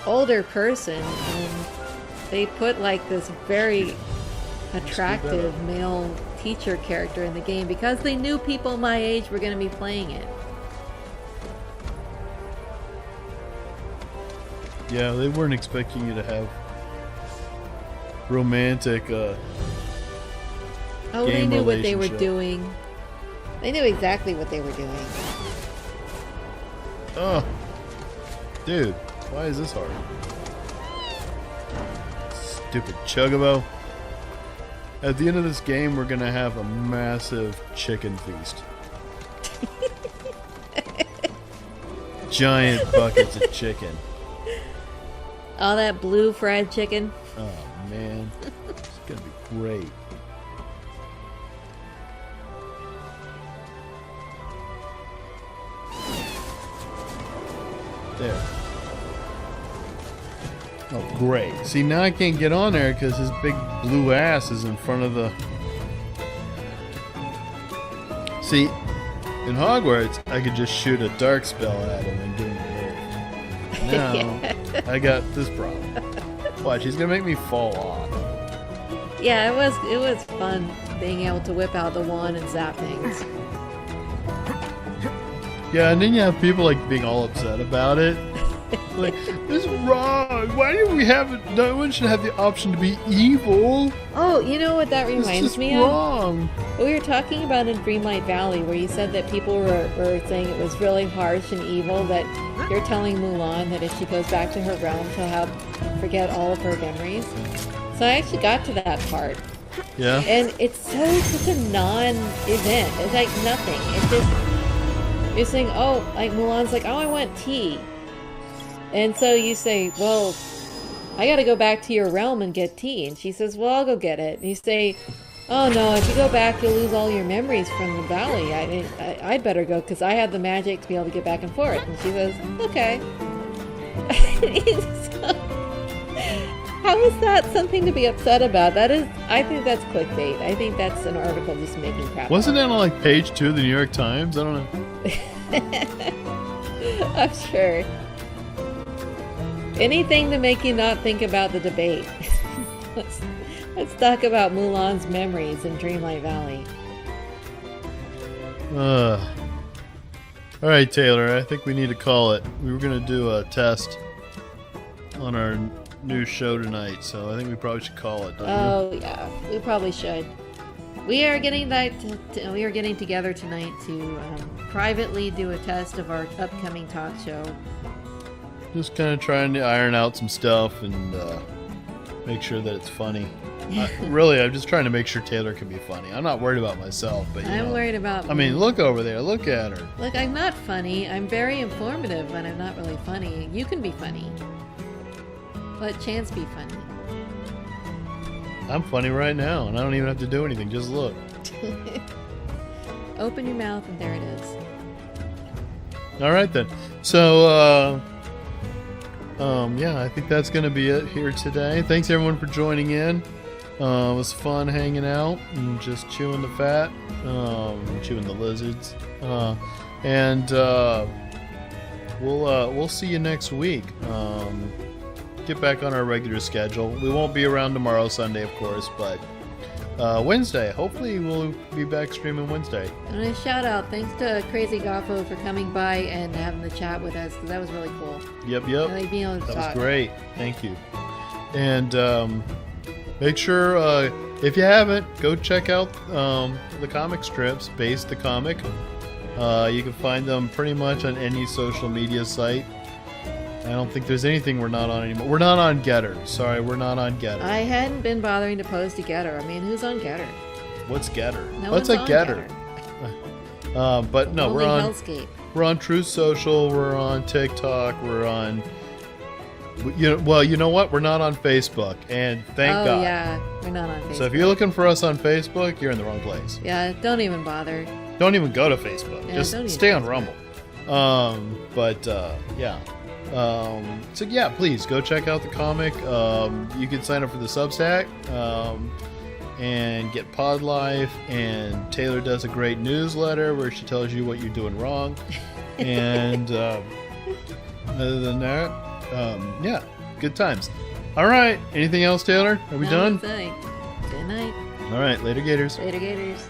older person, and they put like this very attractive male teacher character in the game because they knew people my age were going to be playing it. Yeah, they weren't expecting you to have romantic Oh, they game knew what they were relationship. doing. They knew exactly what they were doing. Oh, dude, why is this hard? Stupid Chocobo. At the end of this game, we're gonna have a massive chicken feast. Giant buckets of chicken. All that blue fried chicken. Oh man, it's gonna be great. There. Oh, great. See, now I can't get on there because his big blue ass is in front of the... See, in Hogwarts, I could just shoot a dark spell at him and give him a move. Now, I got this problem. Watch, he's gonna make me fall off. Yeah, it was fun being able to whip out the wand and zap things. Yeah, and then you have people like being all upset about it. Like, this is wrong. Why do we have it? No one should have the option to be evil. Oh, you know what that It's reminds just me wrong. of? We were talking about in Dreamlight Valley, where you said that people were saying it was really harsh and evil, that you're telling Mulan that if she goes back to her realm, she'll forget all of her memories. So I actually got to that part. Yeah. And it's such a non-event. It's like nothing. It's just, you're saying, oh, like Mulan's like, oh, I want tea. And so you say, well, I gotta go back to your realm and get tea. And she says, well, I'll go get it. And you say, oh no, if you go back, you'll lose all your memories from the valley. I'd better go because I have the magic to be able to get back and forth. And she says, okay. So, how is that something to be upset about? I think that's clickbait. I think that's an article just making crap. Wasn't that on like page 2 of the New York Times? I don't know. I'm sure. Anything to make you not think about the debate. Let's talk about Mulan's memories in Dreamlight Valley. All right, Taylor, I think we need to call it. We were going to do a test on our new show tonight, so I think we probably should call it. Oh, yeah, we probably should. We are getting we are getting together tonight to privately do a test of our upcoming talk show. Just kind of trying to iron out some stuff and make sure that it's funny. Really, I'm just trying to make sure Taylor can be funny. I'm not worried about myself, but I'm worried about. I mean, look over there. Look at her. Look, I'm not funny. I'm very informative, but I'm not really funny. You can be funny. Let Chance be funny. I'm funny right now, and I don't even have to do anything. Just look. Open your mouth, and there it is. All right, then. So, yeah, I think that's going to be it here today. Thanks, everyone, for joining in. It was fun hanging out and just chewing the fat, chewing the lizards. And we'll see you next week. Get back on our regular schedule. We won't be around tomorrow, Sunday, of course, but Wednesday. Hopefully we'll be back streaming Wednesday. And a shout out, thanks to Crazy Goffo for coming by and having the chat with us, because that was really cool. Yep. I like being able to That talk. was great. Thank you. And make sure, if you haven't, go check out the comic strips, Base the Comic. You can find them pretty much on any social media site. I don't think there's anything we're not on anymore. We're not on Getter. Sorry, we're not on Getter. I hadn't been bothering to post to Getter. I mean, who's on Getter? What's Getter? No What's one's a on Getter? But no, Only we're on Hellscape. We're on Truth Social. We're on TikTok. We're on. Well, you know what? We're not on Facebook, and thank God. Oh yeah, we're not on Facebook. So if you're looking for us on Facebook, you're in the wrong place. Yeah, don't even bother. Don't even go to Facebook. Yeah, Just don't even stay on Facebook. Rumble. Yeah. So yeah, please go check out the comic. You can sign up for the Substack and get Pod Life. And Taylor does a great newsletter where she tells you what you're doing wrong. And other than that, yeah, good times. All right. Anything else, Taylor? Are we done? Good night. All right. Later, Gators. Later, Gators.